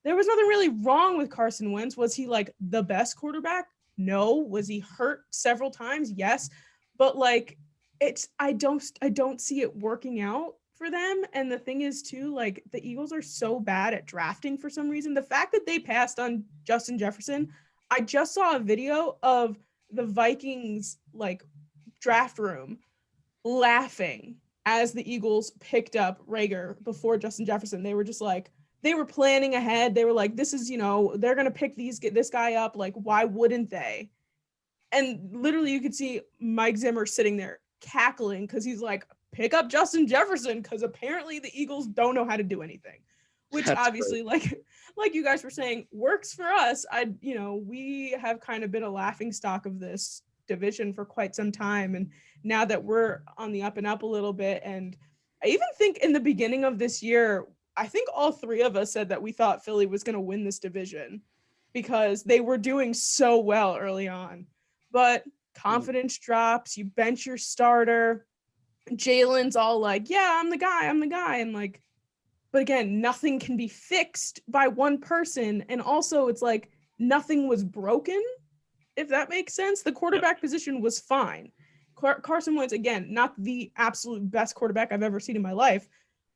There was nothing really wrong with Carson Wentz. Was he like the best quarterback? No. Was he hurt several times? Yes. But like, I don't see it working out for them. And the thing is too, like the Eagles are so bad at drafting for some reason. The fact that they passed on Justin Jefferson, I just saw a video of the Vikings like draft room laughing as the Eagles picked up Reagor before Justin Jefferson. They were just like, they were planning ahead. They were like, this is, you know, they're going to pick this guy up. Like, why wouldn't they? And literally you could see Mike Zimmer sitting there cackling because he's like, pick up Justin Jefferson because apparently the Eagles don't know how to do anything. Which that's obviously great. like you guys were saying, works for us. We have kind of been a laughing stock of this division for quite some time. And now that we're on the up and up a little bit, and I even think in the beginning of this year, I think all 3 of us said that we thought Philly was going to win this division because they were doing so well early on. But confidence drops, you bench your starter. Jalen's all like, yeah, I'm the guy. And like, but again, nothing can be fixed by one person. And also it's like nothing was broken, if that makes sense. The quarterback position was fine. Carson Wentz, again, not the absolute best quarterback I've ever seen in my life,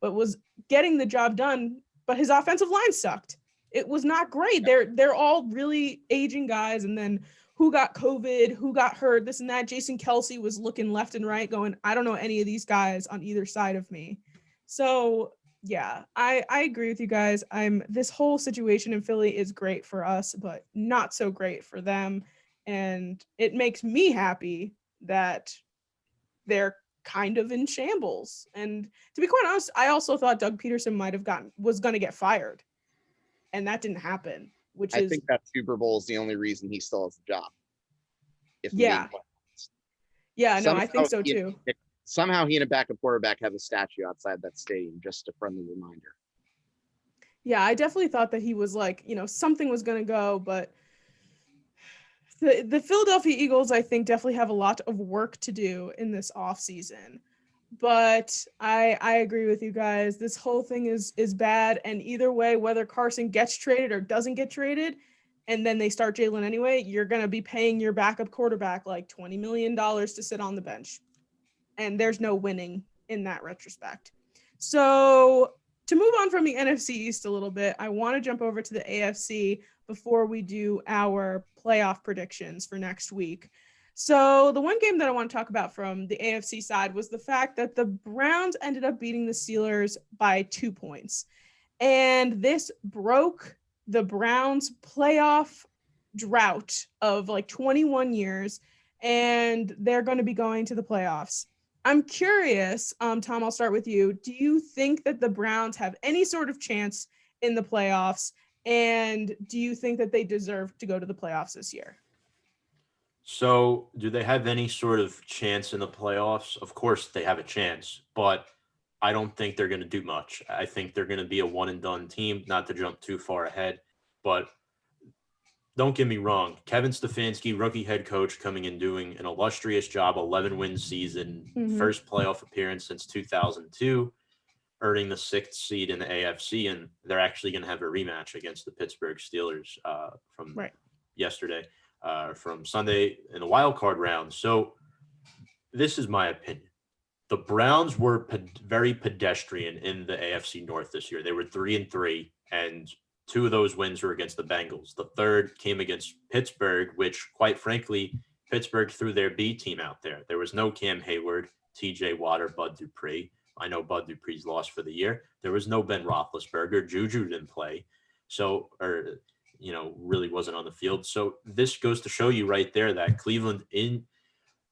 but was getting the job done, but his offensive line sucked. It was not great. They're all really aging guys, and then who got COVID, who got hurt, this and that. Jason Kelsey was looking left and right going, I don't know any of these guys on either side of me. So yeah, I agree with you guys. This whole situation in Philly is great for us, but not so great for them. And it makes me happy that they're kind of in shambles. And to be quite honest, I also thought Doug Peterson was going to get fired, and that didn't happen. I think that Super Bowl is the only reason he still has the job. I think so too. Somehow he and a backup quarterback have a statue outside that stadium, just a friendly reminder. Yeah, I definitely thought that he was like, something was going to go, but the Philadelphia Eagles, I think, definitely have a lot of work to do in this offseason. But I agree with you guys. This whole thing is bad. And either way, whether Carson gets traded or doesn't get traded, and then they start Jalen anyway, you're going to be paying your backup quarterback like $20 million to sit on the bench. And there's no winning in that retrospect. So to move on from the NFC East a little bit, I want to jump over to the AFC before we do our playoff predictions for next week. So the one game that I want to talk about from the AFC side was the fact that the Browns ended up beating the Steelers by 2 points. And this broke the Browns playoff drought of like 21 years, and they're going to be going to the playoffs. I'm curious, Tom, I'll start with you. Do you think that the Browns have any sort of chance in the playoffs? And do you think that they deserve to go to the playoffs this year? So do they have any sort of chance in the playoffs? Of course they have a chance, but I don't think they're going to do much. I think they're going to be a one and done team, not to jump too far ahead, but don't get me wrong. Kevin Stefanski, rookie head coach, coming in doing an illustrious job, 11-win season, first playoff appearance since 2002, earning the 6th seed in the AFC, and they're actually going to have a rematch against the Pittsburgh Steelers from yesterday, from Sunday in the wild card round. So this is my opinion. The Browns were very pedestrian in the AFC North this year. They were 3-3, and 2 of those wins were against the Bengals. The third came against Pittsburgh, which, quite frankly, Pittsburgh threw their B team out there. There was no Cam Hayward, T.J. Watt, or Bud Dupree. I know Bud Dupree's lost for the year. There was no Ben Roethlisberger. Juju didn't play, really wasn't on the field. So this goes to show you right there that Cleveland, in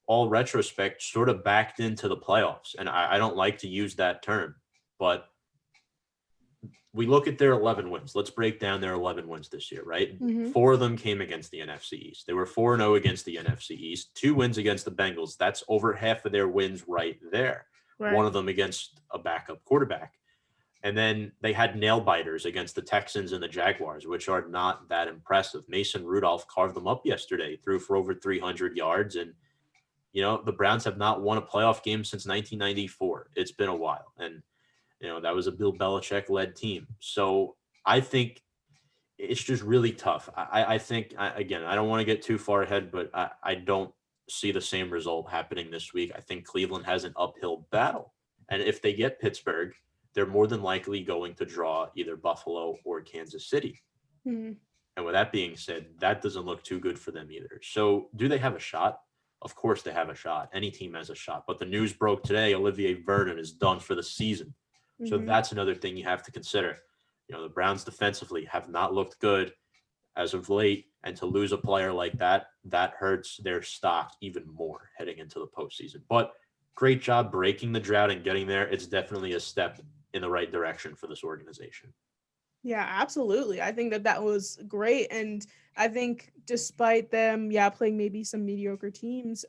all retrospect, sort of backed into the playoffs. And I don't like to use that term, but we look at their 11 wins. Let's break down their 11 wins this year, right? 4 of them came against the NFC East. They were 4-0 against the NFC East, 2 wins against the Bengals. That's over half of their wins right there. Right. One of them against a backup quarterback. And then they had nail biters against the Texans and the Jaguars, which are not that impressive. Mason Rudolph carved them up yesterday, threw for over 300 yards. And, the Browns have not won a playoff game since 1994. It's been a while. And, that was a Bill Belichick-led team. So I think it's just really tough. I think, again, I don't want to get too far ahead, but I don't see the same result happening this week. I think Cleveland has an uphill battle. And if they get Pittsburgh, they're more than likely going to draw either Buffalo or Kansas City. And with that being said, that doesn't look too good for them either. So do they have a shot? Of course they have a shot. Any team has a shot. But the news broke today, Olivier Vernon is done for the season. So that's another thing you have to consider. The Browns defensively have not looked good as of late. And to lose a player like that, that hurts their stock even more heading into the postseason. But great job breaking the drought and getting there. It's definitely a step in the right direction for this organization. Yeah, absolutely. I think that was great. And I think despite them, playing maybe some mediocre teams,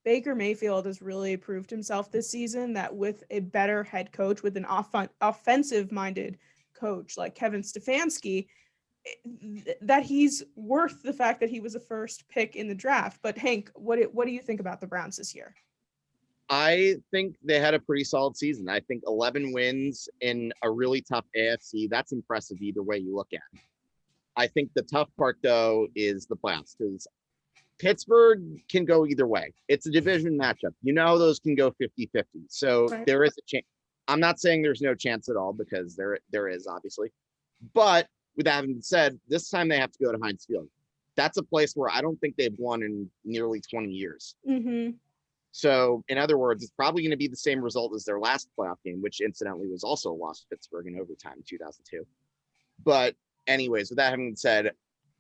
Baker Mayfield has really proved himself this season that with a better head coach, with an offensive-minded coach like Kevin Stefanski, that he's worth the fact that he was a first pick in the draft. But Hank, what do you think about the Browns this year? I think they had a pretty solid season. I think 11 wins in a really tough AFC, that's impressive either way you look at it. I think the tough part, though, is the playoffs, because Pittsburgh can go either way. It's a division matchup. You know, those can go 50-50. So Right. there is a chance. I'm not saying there's no chance at all, because there is, obviously. But with that having been said, this time they have to go to Heinz Field. That's a place where I don't think they've won in nearly 20 years. Mm-hmm. So in other words, it's probably going to be the same result as their last playoff game, which incidentally was also lost to Pittsburgh in overtime in 2002. But anyways, with that having been said,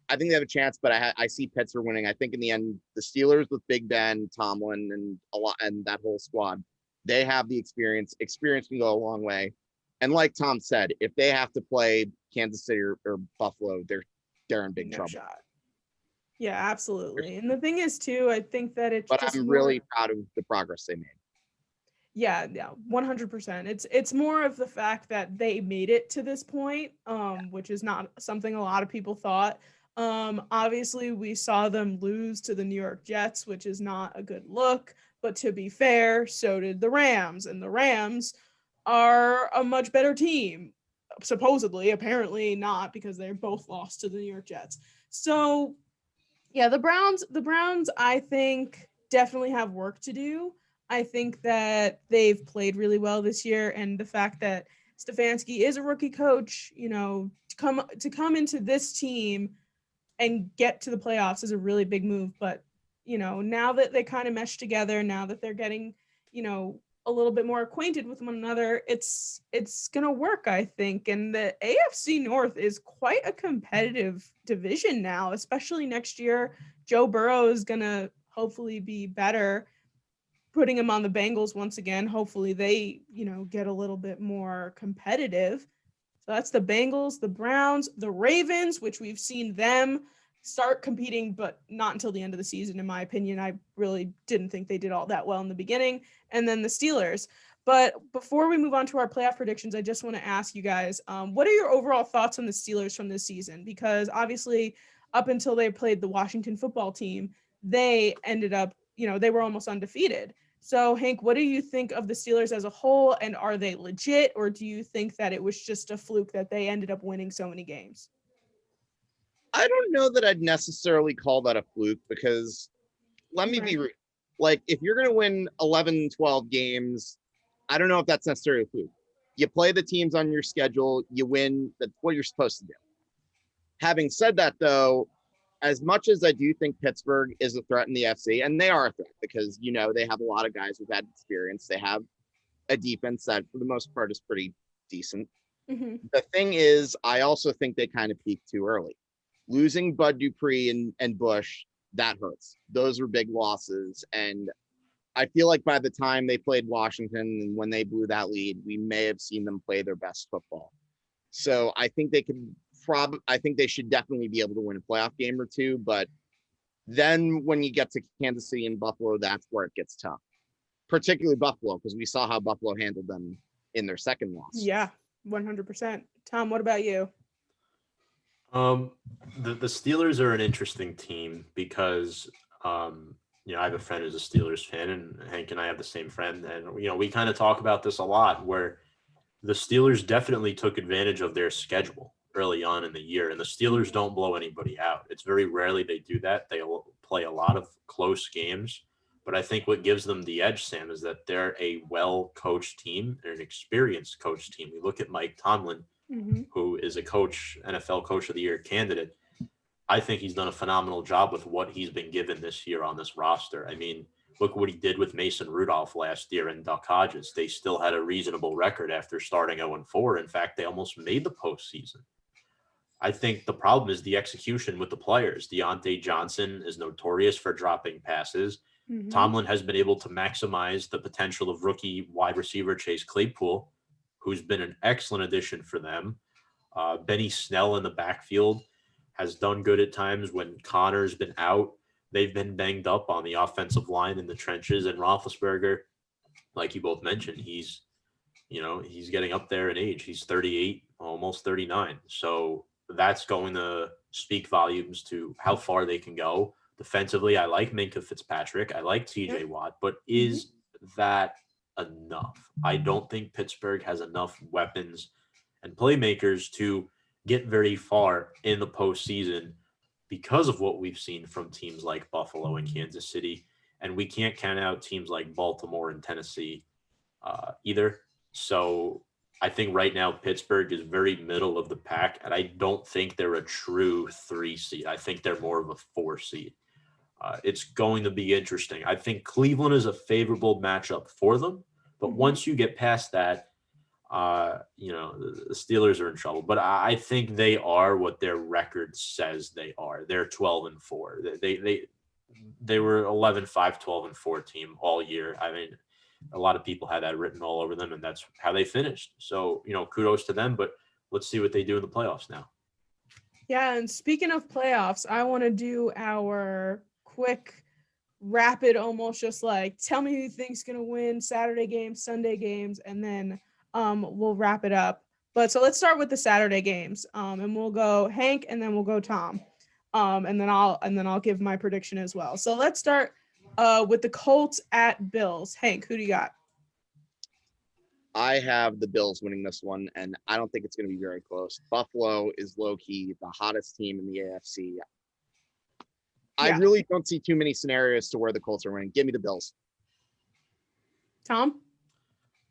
I think they have a chance, but I see Pittsburgh winning. I think in the end, the Steelers with Big Ben, Tomlin, and that whole squad, they have the experience. Experience can go a long way. And like Tom said, if they have to play Kansas City or Buffalo, they're in big trouble. Shot. Yeah, absolutely. And the thing is, too, I think that it's. But just I'm really proud of the progress they made. Yeah, 100%. It's more of the fact that they made it to this point, which is not something a lot of people thought. Obviously, we saw them lose to the New York Jets, which is not a good look. But to be fair, so did the Rams, and the Rams are a much better team. Supposedly, apparently not, because they're both lost to the New York Jets. So, yeah, the Browns, I think, definitely have work to do. I think that they've played really well this year, and the fact that Stefanski is a rookie coach, to come into this team and get to the playoffs is a really big move. But, now that they kind of mesh together, now that they're getting, a little bit more acquainted with one another, it's going to work, I think. And the AFC North is quite a competitive division now, especially next year. Joe Burrow is going to hopefully be better, putting him on the Bengals once again. Hopefully they, get a little bit more competitive. So that's the Bengals, the Browns, the Ravens, which we've seen them start competing, but not until the end of the season, in my opinion. I really didn't think they did all that well in the beginning. And then the Steelers. But before we move on to our playoff predictions, I just want to ask you guys, what are your overall thoughts on the Steelers from this season? Because obviously, up until they played the Washington football team, they ended up, they were almost undefeated. So, Hank, what do you think of the Steelers as a whole, and are they legit, or do you think that it was just a fluke that they ended up winning so many games? I don't know that I'd necessarily call that a fluke, because let me be like, if you're going to win 11, 12 games, I don't know if that's necessarily a fluke. You play the teams on your schedule, you win. That's what you're supposed to do. Having said that, though, as much as I do think Pittsburgh is a threat in the FC, and they are a threat because, they have a lot of guys who've had experience. They have a defense that, for the most part, is pretty decent. Mm-hmm. The thing is, I also think they kind of peaked too early. Losing Bud Dupree and Bush, that hurts. Those were big losses. And I feel like by the time they played Washington and when they blew that lead, we may have seen them play their best football. So I think they could I think they should definitely be able to win a playoff game or two. But then when you get to Kansas City and Buffalo, that's where it gets tough, particularly Buffalo, because we saw how Buffalo handled them in their second loss. Yeah, 100%. Tom, what about you? The Steelers are an interesting team because, I have a friend who's a Steelers fan, and Hank and I have the same friend. And, we kind of talk about this a lot, where the Steelers definitely took advantage of their schedule early on in the year, and the Steelers don't blow anybody out. It's very rarely they do that. They play a lot of close games, but I think what gives them the edge, Sam, is that they're a well-coached team. They're an experienced coach team. We look at Mike Tomlin, Mm-hmm. who is a NFL Coach of the Year candidate. I think he's done a phenomenal job with what he's been given this year on this roster. I mean, look what he did with Mason Rudolph last year and Duck Hodges. They still had a reasonable record after starting 0-4. In fact, they almost made the postseason. I think the problem is the execution with the players. Deontay Johnson is notorious for dropping passes. Mm-hmm. Tomlin has been able to maximize the potential of rookie wide receiver Chase Claypool, who's been an excellent addition for them. Benny Snell in the backfield has done good at times when Connor's been out. They've been banged up on the offensive line in the trenches. And Roethlisberger, like you both mentioned, he's getting up there in age. He's 38, almost 39. So that's going to speak volumes to how far they can go. Defensively, I like Minkah Fitzpatrick. I like TJ Watt. But is that enough? I don't think Pittsburgh has enough weapons and playmakers to get very far in the postseason because of what we've seen from teams like Buffalo and Kansas City. And we can't count out teams like Baltimore and Tennessee either. So I think right now Pittsburgh is very middle of the pack, and I don't think they're a true 3 seed. I think they're more of a 4 seed. It's going to be interesting. I think Cleveland is a favorable matchup for them, but once you get past that, the Steelers are in trouble. But I think they are what their record says they are. They're 12-4. They were 11-5, 12-4 team all year. I mean, a lot of people had that written all over them, and that's how they finished. So, kudos to them, but let's see what they do in the playoffs now. Yeah, and speaking of playoffs, I want to do our quick, rapid, almost just like tell me who you think's going to win Saturday games, Sunday games, and then we'll wrap it up. But so let's start with the Saturday games, and we'll go Hank, and then we'll go Tom, and then I'll give my prediction as well. So let's start with the Colts at Bills. Hank, who do you got? I have the Bills winning this one, and I don't think it's going to be very close. Buffalo is low-key the hottest team in the AFC. I really don't see too many scenarios to where the Colts are winning. Give me the Bills. Tom?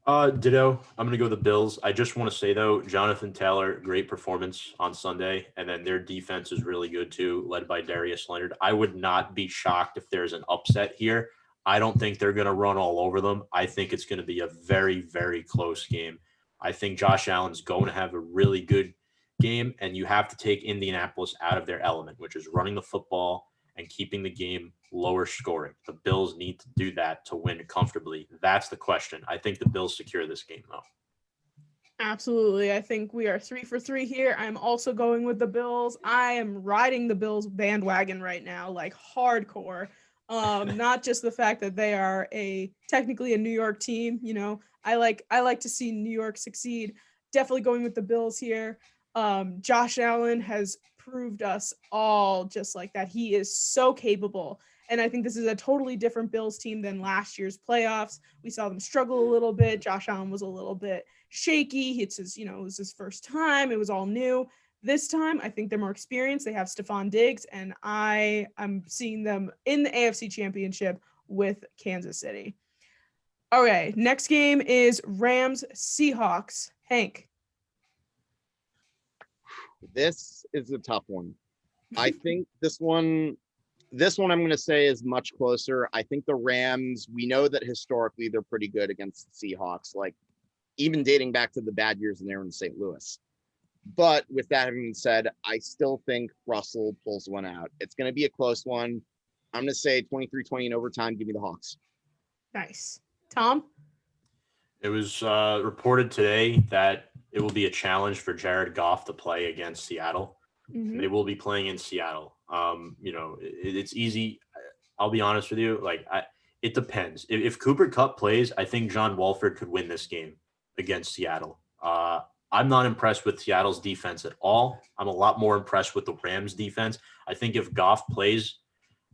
Ditto. I'm going to go the Bills. I just want to say, though, Jonathan Taylor, great performance on Sunday, and then their defense is really good, too, led by Darius Leonard. I would not be shocked if there's an upset here. I don't think they're going to run all over them. I think it's going to be a very, very close game. I think Josh Allen's going to have a really good game, and you have to take Indianapolis out of their element, which is running the football and keeping the game lower scoring. The Bills need to do that to win comfortably. That's the question. I think the Bills secure this game, though. Absolutely. I think we are 3 for 3 here. I'm also going with the Bills. I am riding the Bills bandwagon right now, like hardcore. Not just the fact that they are technically a New York team. I like to see New York succeed. Definitely going with the Bills here. Josh Allen has proved us all just like that. He is so capable. And I think this is a totally different Bills team than last year's playoffs. We saw them struggle a little bit. Josh Allen was a little bit shaky. It was his first time. It was all new. This time, I think they're more experienced. They have Stephon Diggs, and I'm seeing them in the AFC Championship with Kansas City. Okay, next game is Rams-Seahawks. Hank. This is a tough one. I think this one I'm going to say is much closer. I think the Rams, we know that historically they're pretty good against the Seahawks, like even dating back to the bad years when they were in St. Louis. But with that having been said, I still think Russell pulls one out. It's going to be a close one. I'm going to say 23-20 in overtime. Give me the Hawks. Nice. Tom? It was reported today that it will be a challenge for Jared Goff to play against Seattle. Mm-hmm. They will be playing in Seattle. It's easy. I'll be honest with you. It depends. If Cooper Kupp plays, I think John Wolford could win this game against Seattle. I'm not impressed with Seattle's defense at all. I'm a lot more impressed with the Rams defense. I think if Goff plays,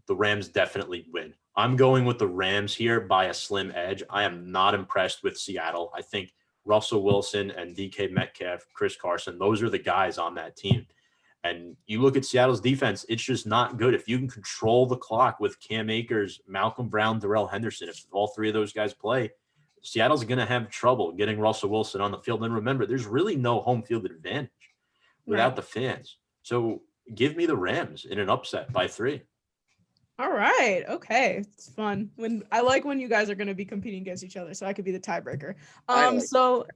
the Rams definitely win. I'm going with the Rams here by a slim edge. I am not impressed with Seattle. I think Russell Wilson and DK Metcalf, Chris Carson, those are the guys on that team. And you look at Seattle's defense, it's just not good. If you can control the clock with Cam Akers, Malcolm Brown, Darrell Henderson, if all three of those guys play, Seattle's going to have trouble getting Russell Wilson on the field. And remember, there's really no home field advantage without the fans. So give me the Rams in an upset by 3. All right. Okay. It's fun. I like when you guys are going to be competing against each other, so I could be the tiebreaker. So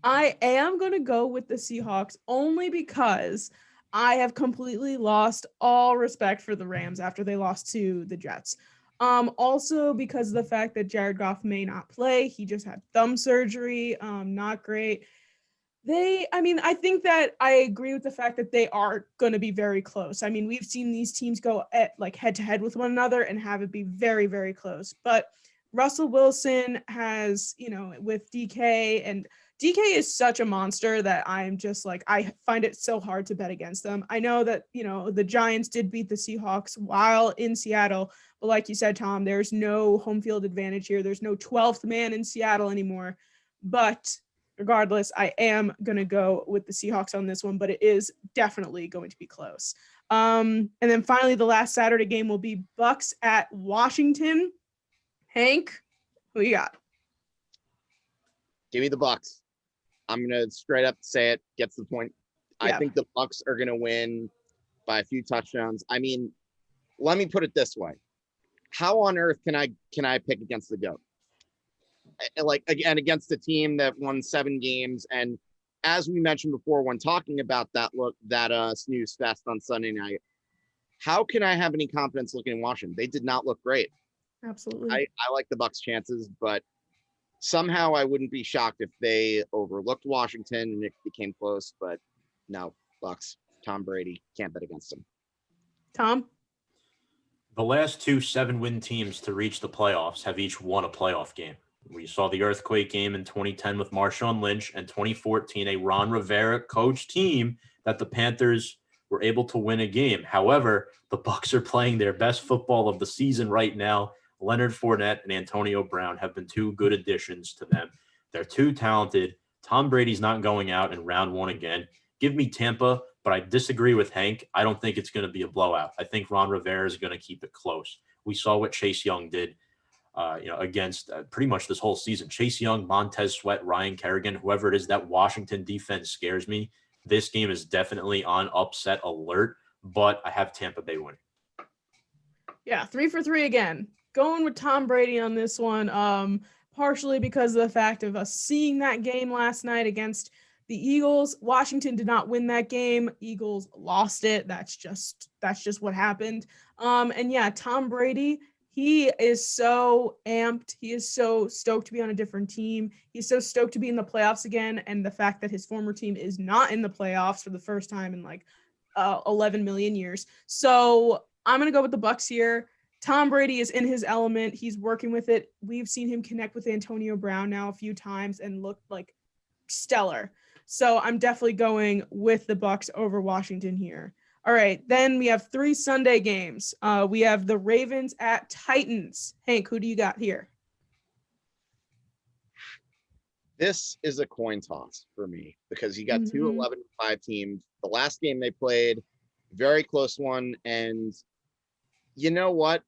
I am going to go with the Seahawks only because I have completely lost all respect for the Rams after they lost to the Jets. Also because of the fact that Jared Goff may not play. He just had thumb surgery. Not great. I think that I agree with the fact that they are going to be very close. I mean, we've seen these teams go at head to head with one another and have it be very, very close. But Russell Wilson has, with DK, and DK is such a monster that I'm just I find it so hard to bet against them. I know that, the Giants did beat the Seahawks while in Seattle. But like you said, Tom, there's no home field advantage here. There's no 12th man in Seattle anymore. But regardless, I am going to go with the Seahawks on this one, but it is definitely going to be close. And then finally, the last Saturday game will be Bucks at Washington. Hank, who you got? Give me the Bucks. I'm gonna straight up say it. Gets the point. Yeah. I think the Bucks are gonna win by a few touchdowns. I mean, let me put it this way: how on earth can I pick against the GOAT? Like, again, against a team that won 7 games, and as we mentioned before when talking about that snooze fest on Sunday night, how can I have any confidence looking at Washington? They did not look great. Absolutely. I like the Bucks' chances, but somehow I wouldn't be shocked if they overlooked Washington and it became close. But no, Bucks. Tom Brady, can't bet against them. Tom? The last 2 7-win teams to reach the playoffs have each won a playoff game. We saw the earthquake game in 2010 with Marshawn Lynch, and 2014, a Ron Rivera coach team that the Panthers were able to win a game. However, the Bucs are playing their best football of the season right now. Leonard Fournette and Antonio Brown have been 2 good additions to them. They're too talented. Tom Brady's not going out in round 1 again. Give me Tampa, but I disagree with Hank. I don't think it's going to be a blowout. I think Ron Rivera is going to keep it close. We saw what Chase Young did against pretty much this whole season. Chase Young, Montez Sweat, Ryan Kerrigan, whoever it is, that Washington defense scares me. This game is definitely on upset alert, but I have Tampa Bay winning. Yeah, 3 for 3 again. Going with Tom Brady on this one, partially because of the fact of us seeing that game last night against the Eagles. Washington did not win that game. Eagles lost it. That's just what happened. And yeah, Tom Brady, he is so amped. He is so stoked to be on a different team. He's so stoked to be in the playoffs again. And the fact that his former team is not in the playoffs for the first time in like 11 million years. So I'm going to go with the Bucs here. Tom Brady is in his element. He's working with it. We've seen him connect with Antonio Brown now a few times and look like stellar. So I'm definitely going with the Bucs over Washington here. All right, then we have 3 Sunday games. We have the Ravens at Titans. Hank, who do you got here? This is a coin toss for me because you got 2 11-5 teams. The last game they played, very close one. And you know what?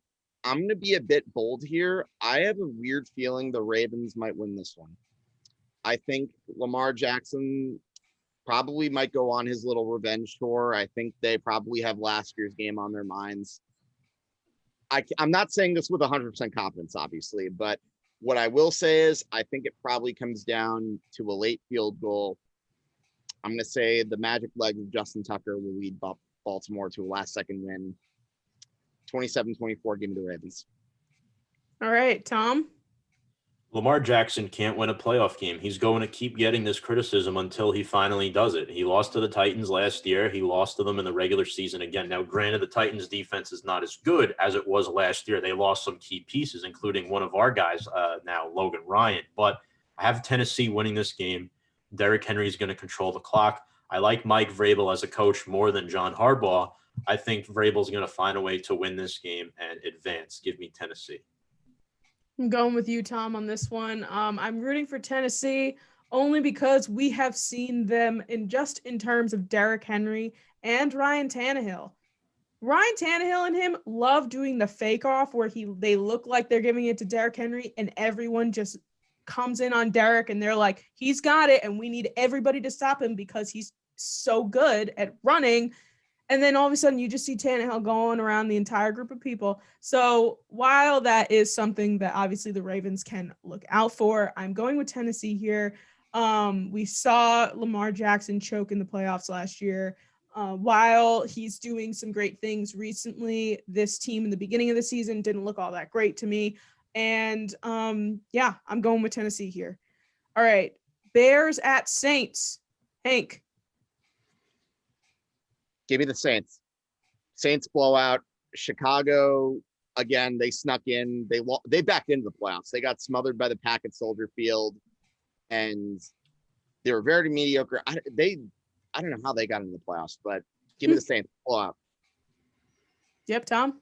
I'm going to be a bit bold here. I have a weird feeling the Ravens might win this one. I think Lamar Jackson probably might go on his little revenge tour. I think they probably have last year's game on their minds. I'm not saying this with 100% confidence, obviously, but what I will say is I think it probably comes down to a late field goal. I'm going to say the magic legs of Justin Tucker will lead Baltimore to a last-second win. 27-24, give me the Ravens. All right, Tom? Lamar Jackson can't win a playoff game. He's going to keep getting this criticism until he finally does it. He lost to the Titans last year. He lost to them in the regular season again. Now, granted, the Titans defense is not as good as it was last year. They lost some key pieces, including one of our guys now, Logan Ryan. But I have Tennessee winning this game. Derrick Henry is going to control the clock. I like Mike Vrabel as a coach more than John Harbaugh. I think Vrabel is going to find a way to win this game and advance. Give me Tennessee. I'm going with you, Tom, on this one. I'm rooting for Tennessee only because we have seen them in terms of Derrick Henry and Ryan Tannehill. Ryan Tannehill and him love doing the fake off where they look like they're giving it to Derrick Henry and everyone just comes in on Derrick and they're like, he's got it and we need everybody to stop him because he's so good at running. And then all of a sudden you just see Tannehill going around the entire group of people. So while that is something that obviously the Ravens can look out for, I'm going with Tennessee here. We saw Lamar Jackson choke in the playoffs last year. While he's doing some great things recently, this team in the beginning of the season didn't look all that great to me. And yeah, I'm going with Tennessee here. All right, Bears at Saints. Hank. Give me the Saints. Saints blowout. Chicago, again, they snuck in. They backed into the playoffs. They got smothered by the Pack at Soldier Field, and they were very mediocre. I don't know how they got into the playoffs, but give me the Saints blowout. Yep, Tom.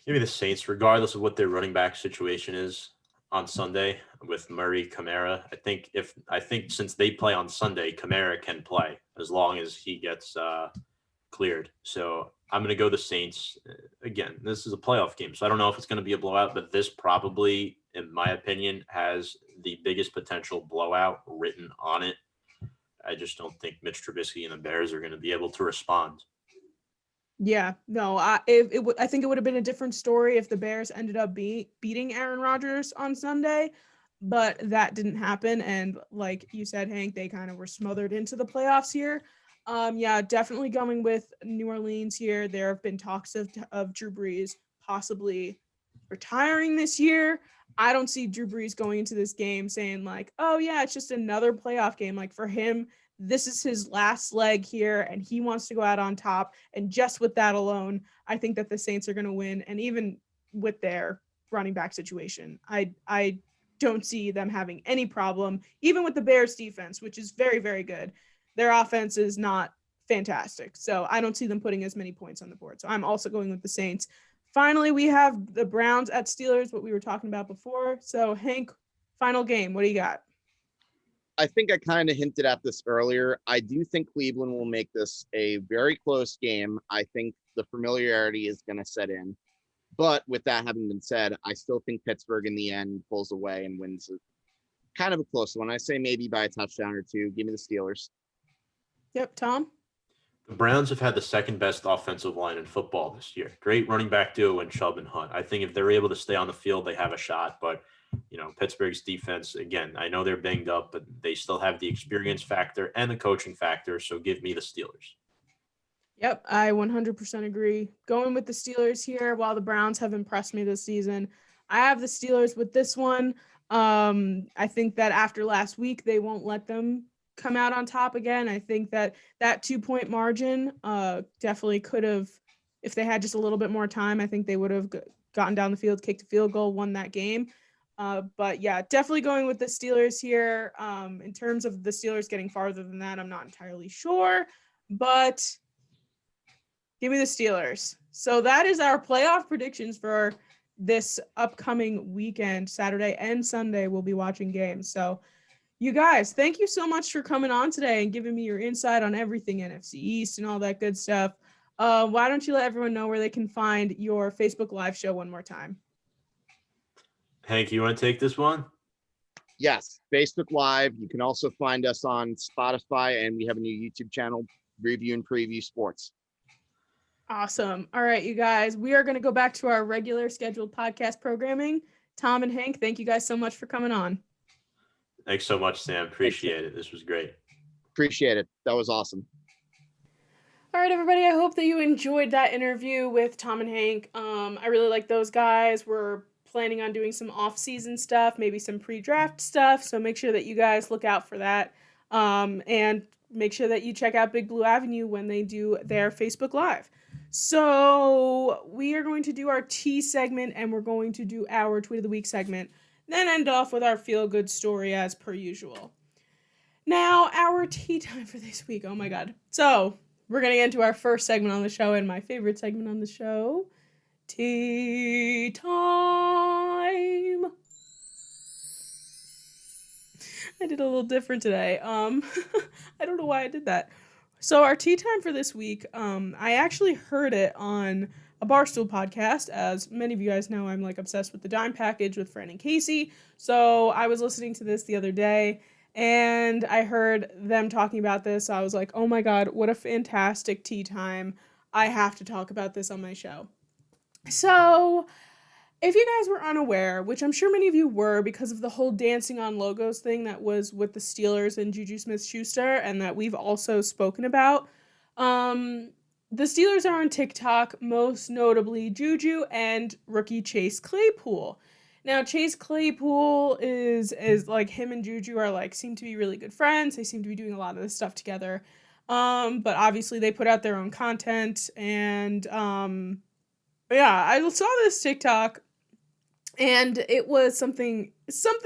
Give me the Saints, regardless of what their running back situation is on Sunday with Murray, Kamara. I think since they play on Sunday, Kamara can play as long as he gets cleared. So I'm going to go the Saints. Again, this is a playoff game, so I don't know if it's going to be a blowout, but this probably, in my opinion, has the biggest potential blowout written on it. I just don't think Mitch Trubisky and the Bears are going to be able to respond. Yeah, no, I think it would have been a different story if the Bears ended up beating Aaron Rodgers on Sunday, but that didn't happen. And like you said, Hank, they kind of were smothered into the playoffs here. Yeah, definitely going with New Orleans here. There have been talks of Drew Brees possibly retiring this year. I don't see Drew Brees going into this game saying like, oh yeah, it's just another playoff game. Like for him, this is his last leg here and he wants to go out on top. And just with that alone, I think that the Saints are going to win. And even with their running back situation, I don't see them having any problem, even with the Bears defense, which is very, very good. Their offense is not fantastic. So I don't see them putting as many points on the board. So I'm also going with the Saints. Finally, we have the Browns at Steelers, what we were talking about before. So Hank, final game, what do you got? I think I kind of hinted at this earlier. I do think Cleveland will make this a very close game. I think the familiarity is going to set in. But with that having been said, I still think Pittsburgh in the end pulls away and wins kind of a close one. I say maybe by a touchdown or two. Give me the Steelers. Yep, Tom? The Browns have had the second best offensive line in football this year. Great running back duo in Chubb and Hunt. I think if they're able to stay on the field, they have a shot. But Pittsburgh's defense, again, I know they're banged up, but they still have the experience factor and the coaching factor. So give me the Steelers. Yep, I 100% agree. Going with the Steelers here, while the Browns have impressed me this season, I have the Steelers with this one. I think that after last week, they won't let them come out on top again. I think that 2-point margin definitely could have, if they had just a little bit more time, I think they would have gotten down the field, kicked a field goal, won that game. But yeah, definitely going with the Steelers here. In terms of the Steelers getting farther than that, I'm not entirely sure, but give me the Steelers. So that is our playoff predictions for this upcoming weekend. Saturday and Sunday, we'll be watching games. So you guys, thank you so much for coming on today and giving me your insight on everything NFC East and all that good stuff. Why don't you let everyone know where they can find your Facebook Live show one more time? Hank, you want to take this one? Yes, Facebook Live. You can also find us on Spotify, and we have a new YouTube channel, Review and Preview Sports. Awesome. All right, you guys, we are going to go back to our regular scheduled podcast programming. Tom and Hank, thank you guys so much for coming on. Thanks so much, Sam. Appreciate it. This was great. Appreciate it. That was awesome. All right, everybody. I hope that you enjoyed that interview with Tom and Hank. I really like those guys. We're planning on doing some off-season stuff, maybe some pre-draft stuff. So make sure that you guys look out for that. And make sure that you check out Big Blue Avenue when they do their Facebook Live. So we are going to do our T segment, and we're going to do our Tweet of the Week segment, then end off with our feel-good story as per usual. Now, our tea time for this week. Oh my God. So we're going to get into our first segment on the show, and my favorite segment on the show, Tea Time. I did a little different today. I don't know why I did that. So our tea time for this week, I actually heard it on a Barstool podcast. As many of you guys know, I'm like obsessed with the Dime Package with Fran and Casey. So I was listening to this the other day, and I heard them talking about this. So I was like, oh my God, what a fantastic tea time. I have to talk about this on my show. So if you guys were unaware, which I'm sure many of you were because of the whole dancing on logos thing that was with the Steelers and Juju Smith-Schuster, and that we've also spoken about, the Steelers are on TikTok, most notably Juju and rookie Chase Claypool. Now, Chase Claypool is like, him and Juju are like, seem to be really good friends. They seem to be doing a lot of this stuff together. But obviously they put out their own content, and yeah, I saw this TikTok, and it was something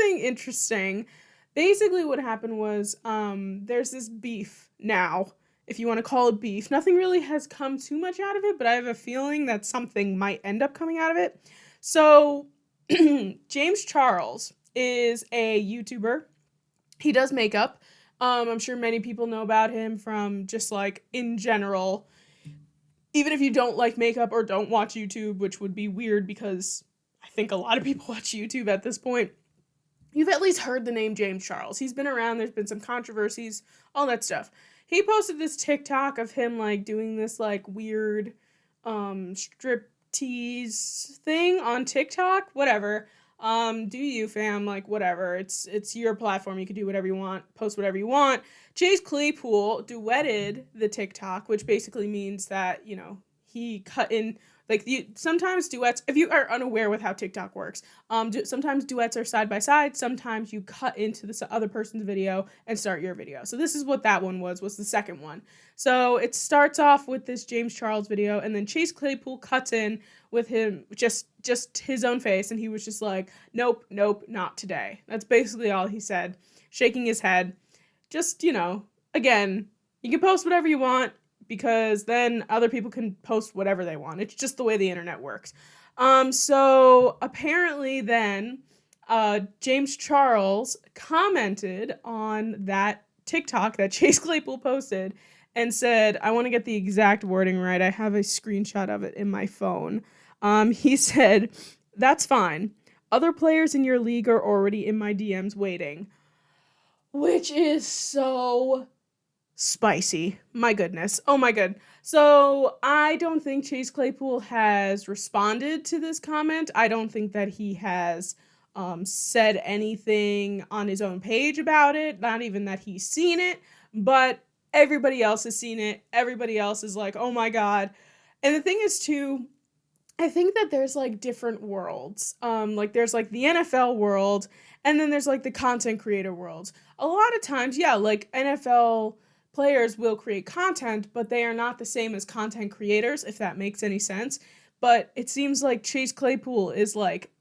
interesting. Basically what happened was there's this beef now, if you want to call it beef. Nothing really has come too much out of it, but I have a feeling that something might end up coming out of it. So James Charles is a YouTuber. He does makeup. I'm sure many people know about him from just like in general even if you don't like makeup or don't watch YouTube, which would be weird because I think a lot of people watch YouTube at this point, you've at least heard the name James Charles. He's been around, there's been some controversies, all that stuff. He posted this TikTok of him, like, doing this, like, weird strip tease thing on TikTok, whatever. Do you, fam, like, whatever. It's your platform. You can do whatever you want, post whatever you want. Chase Claypool duetted the TikTok, which basically means that, you know, he cut in, like, sometimes duets, if you are unaware with how TikTok works, sometimes duets are side by side, sometimes you cut into the other person's video and start your video. So this is what that one was the second one. So it starts off with this James Charles video, and then Chase Claypool cuts in with him, just his own face, and he was just like, nope, not today. That's basically all he said, shaking his head. Just, you know, again, you can post whatever you want, because then other people can post whatever they want. It's just the way the internet works. So apparently then, James Charles commented on that TikTok that Chase Claypool posted and said, I want to get the exact wording right. I have a screenshot of it in my phone. He said, that's fine. Other players in your league are already in my DMs waiting. Which is so spicy. My goodness. Oh my god. So I don't think Chase Claypool has responded to this comment. I don't think that he has said anything on his own page about it. Not even that he's seen it. But everybody else has seen it. Everybody else is like, oh my god. And the thing is too, I think that there's like different worlds. Like there's like the NFL world, and then there's like the content creator world. A lot of times, yeah, like NFL players will create content, but they are not the same as content creators, if that makes any sense. But it seems like Chase Claypool is like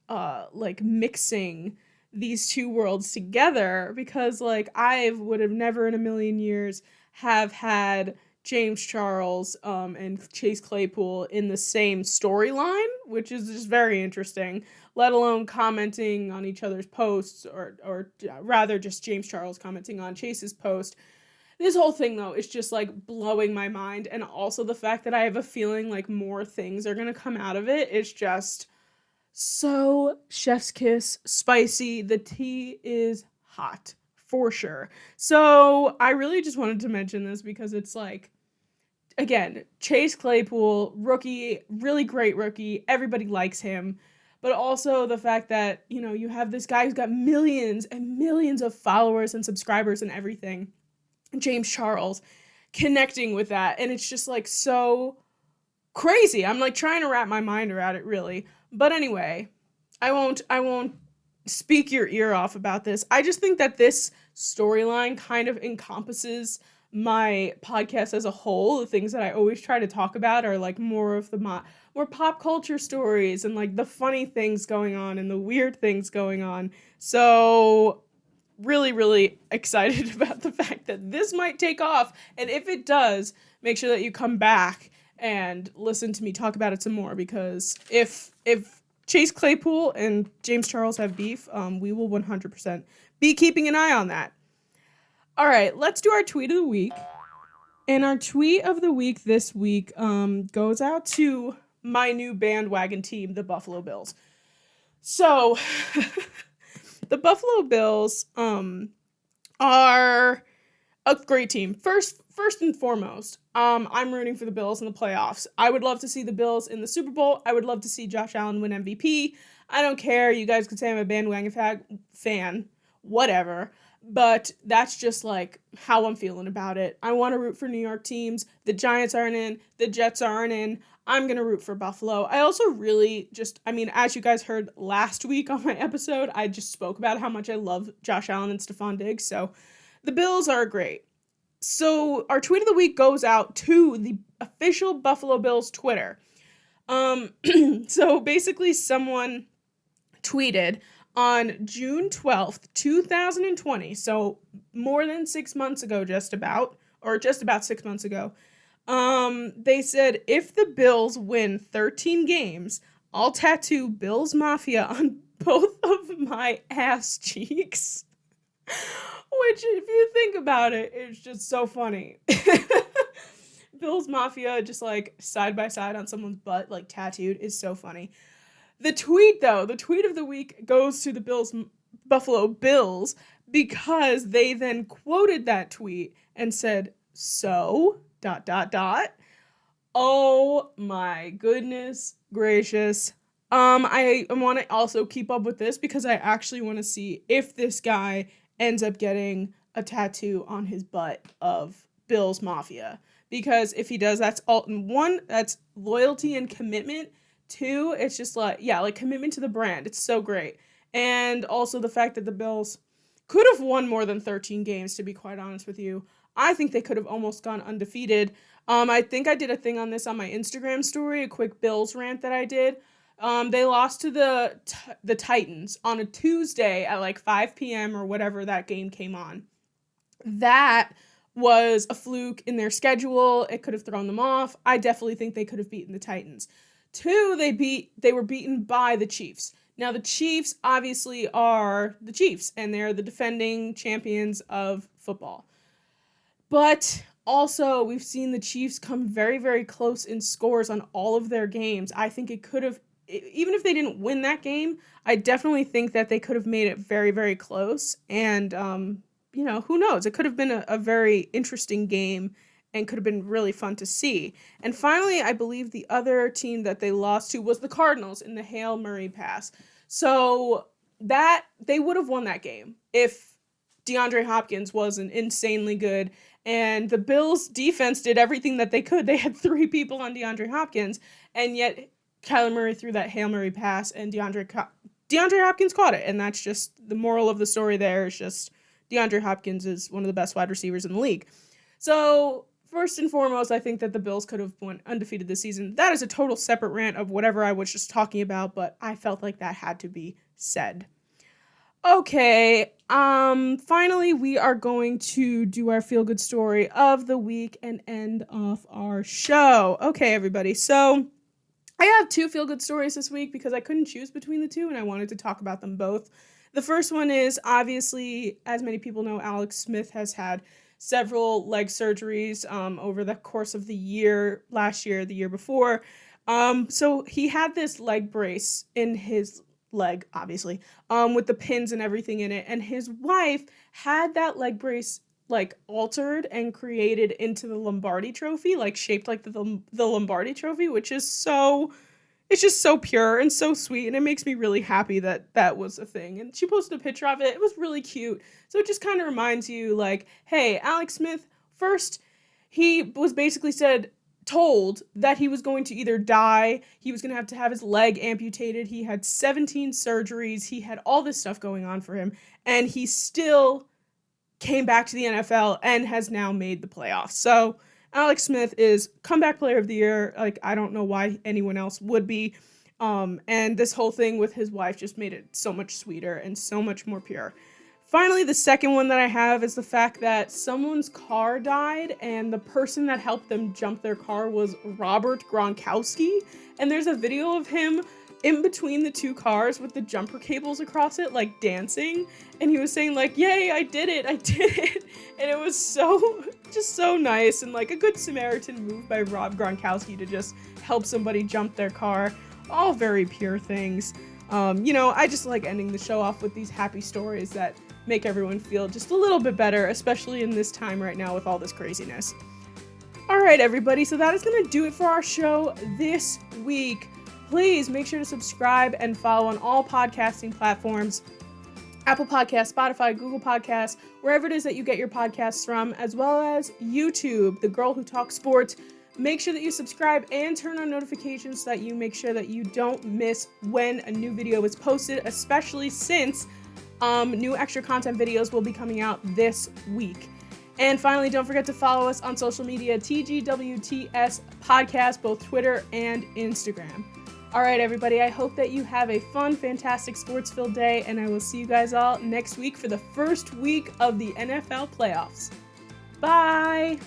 mixing these two worlds together, because like I would have never in a million years have had James Charles and Chase Claypool in the same storyline, which is just very interesting, let alone commenting on each other's posts, or rather just James Charles commenting on Chase's post. This whole thing, though, is just, like, blowing my mind, and also the fact that I have a feeling, like, more things are gonna come out of it is just so chef's kiss spicy. The tea is hot, for sure. So, I really just wanted to mention this because it's, like, again, Chase Claypool, rookie, really great rookie, everybody likes him, but also the fact that, you know, you have this guy who's got millions and millions of followers and subscribers and everything, James Charles, connecting with that, and it's just like so crazy. I'm like trying to wrap my mind around it, really. But anyway, I won't speak your ear off about this. I just think that this storyline kind of encompasses my podcast as a whole. The things that I always try to talk about are like more of the more pop culture stories and like the funny things going on and the weird things going on. So really, really excited about the fact that this might take off. And if it does, make sure that you come back and listen to me talk about it some more, because if Chase Claypool and James Charles have beef, we will 100% be keeping an eye on that. All right, let's do our tweet of the week. And our tweet of the week this week goes out to my new bandwagon team, the Buffalo Bills. So the Buffalo Bills are a great team. First and foremost, I'm rooting for the Bills in the playoffs. I would love to see the Bills in the Super Bowl. I would love to see Josh Allen win MVP. I don't care. You guys could say I'm a bandwagon fan, whatever. But that's just like how I'm feeling about it. I want to root for New York teams. The Giants aren't in. The Jets aren't in. I'm going to root for Buffalo. I also really as you guys heard last week on my episode, I just spoke about how much I love Josh Allen and Stephon Diggs. So the Bills are great. So our tweet of the week goes out to the official Buffalo Bills Twitter. So basically someone tweeted on June 12th, 2020, so more than 6 months ago, just about 6 months ago, they said, if the Bills win 13 games, I'll tattoo Bills Mafia on both of my ass cheeks. Which, if you think about it, is just so funny. Bills Mafia just like side by side on someone's butt, like tattooed, is so funny. The tweet of the week goes to the Buffalo Bills, because they then quoted that tweet and said, "So, ... Oh my goodness gracious. I want to also keep up with this because I actually want to see if this guy ends up getting a tattoo on his butt of Bills Mafia. Because if he does, that's one, that's loyalty and commitment. Two, it's just like, yeah, like commitment to the brand. It's so great. And also the fact that the Bills could have won more than 13 games, to be quite honest with you. I think they could have almost gone undefeated. I think I did a thing on this on my Instagram story, a quick Bills rant that I did. They lost to the Titans on a Tuesday at like 5 p.m. or whatever that game came on. That was a fluke in their schedule. It could have thrown them off. I definitely think they could have beaten the Titans. Two, they were beaten by the Chiefs. Now, the Chiefs obviously are the Chiefs, and they're the defending champions of football. But also, we've seen the Chiefs come very, very close in scores on all of their games. I think it could have, even if they didn't win that game, I definitely think that they could have made it very, very close. And, who knows? It could have been a very interesting game and could have been really fun to see. And finally, I believe the other team that they lost to was the Cardinals in the Hail Murray pass. So that they would have won that game if DeAndre Hopkins wasn't insanely good. And the Bills defense did everything that they could. They had 3 people on DeAndre Hopkins, and yet Kyler Murray threw that Hail Murray pass, and DeAndre Hopkins caught it. And that's just the moral of the story there, is just DeAndre Hopkins is one of the best wide receivers in the league. So first and foremost, I think that the Bills could have won undefeated this season. That is a total separate rant of whatever I was just talking about, but I felt like that had to be said. Okay, finally, we are going to do our feel-good story of the week and end off our show. Okay, everybody, so I have 2 feel-good stories this week because I couldn't choose between the 2, and I wanted to talk about them both. The first one is, obviously, as many people know, Alex Smith has had several leg surgeries over the course of the year, last year, the year before. So he had this leg brace in his leg, obviously, with the pins and everything in it, and his wife had that leg brace like altered and created into the Lombardi trophy, like shaped like the Lombardi trophy, which is so, it's just so pure and so sweet, and it makes me really happy that that was a thing. And she posted a picture of it. It was really cute. So it just kind of reminds you, like, hey, Alex Smith, first, he was basically told that he was going to either die, he was going to have his leg amputated, he had 17 surgeries, he had all this stuff going on for him, and he still came back to the NFL and has now made the playoffs. So Alex Smith is comeback player of the year. Like, I don't know why anyone else would be. And this whole thing with his wife just made it so much sweeter and so much more pure. Finally, the second one that I have is the fact that someone's car died, and the person that helped them jump their car was Robert Gronkowski. And there's a video of him in between the 2 cars with the jumper cables across it, like dancing. And he was saying like, yay, I did it. And it was just so nice, and like a good Samaritan move by Rob Gronkowski to just help somebody jump their car. All very pure things. I just like ending the show off with these happy stories that make everyone feel just a little bit better, especially in this time right now with all this craziness. All right, everybody, so that is going to do it for our show this week. Please make sure to subscribe and follow on all podcasting platforms: Apple Podcasts, Spotify, Google Podcasts, wherever it is that you get your podcasts from, as well as YouTube, The Girl Who Talks Sports. Make sure that you subscribe and turn on notifications so that you make sure that you don't miss when a new video is posted, especially since new extra content videos will be coming out this week. And finally, don't forget to follow us on social media, TGWTS Podcast, both Twitter and Instagram. All right, everybody, I hope that you have a fun, fantastic, sports-filled day, and I will see you guys all next week for the first week of the NFL playoffs. Bye!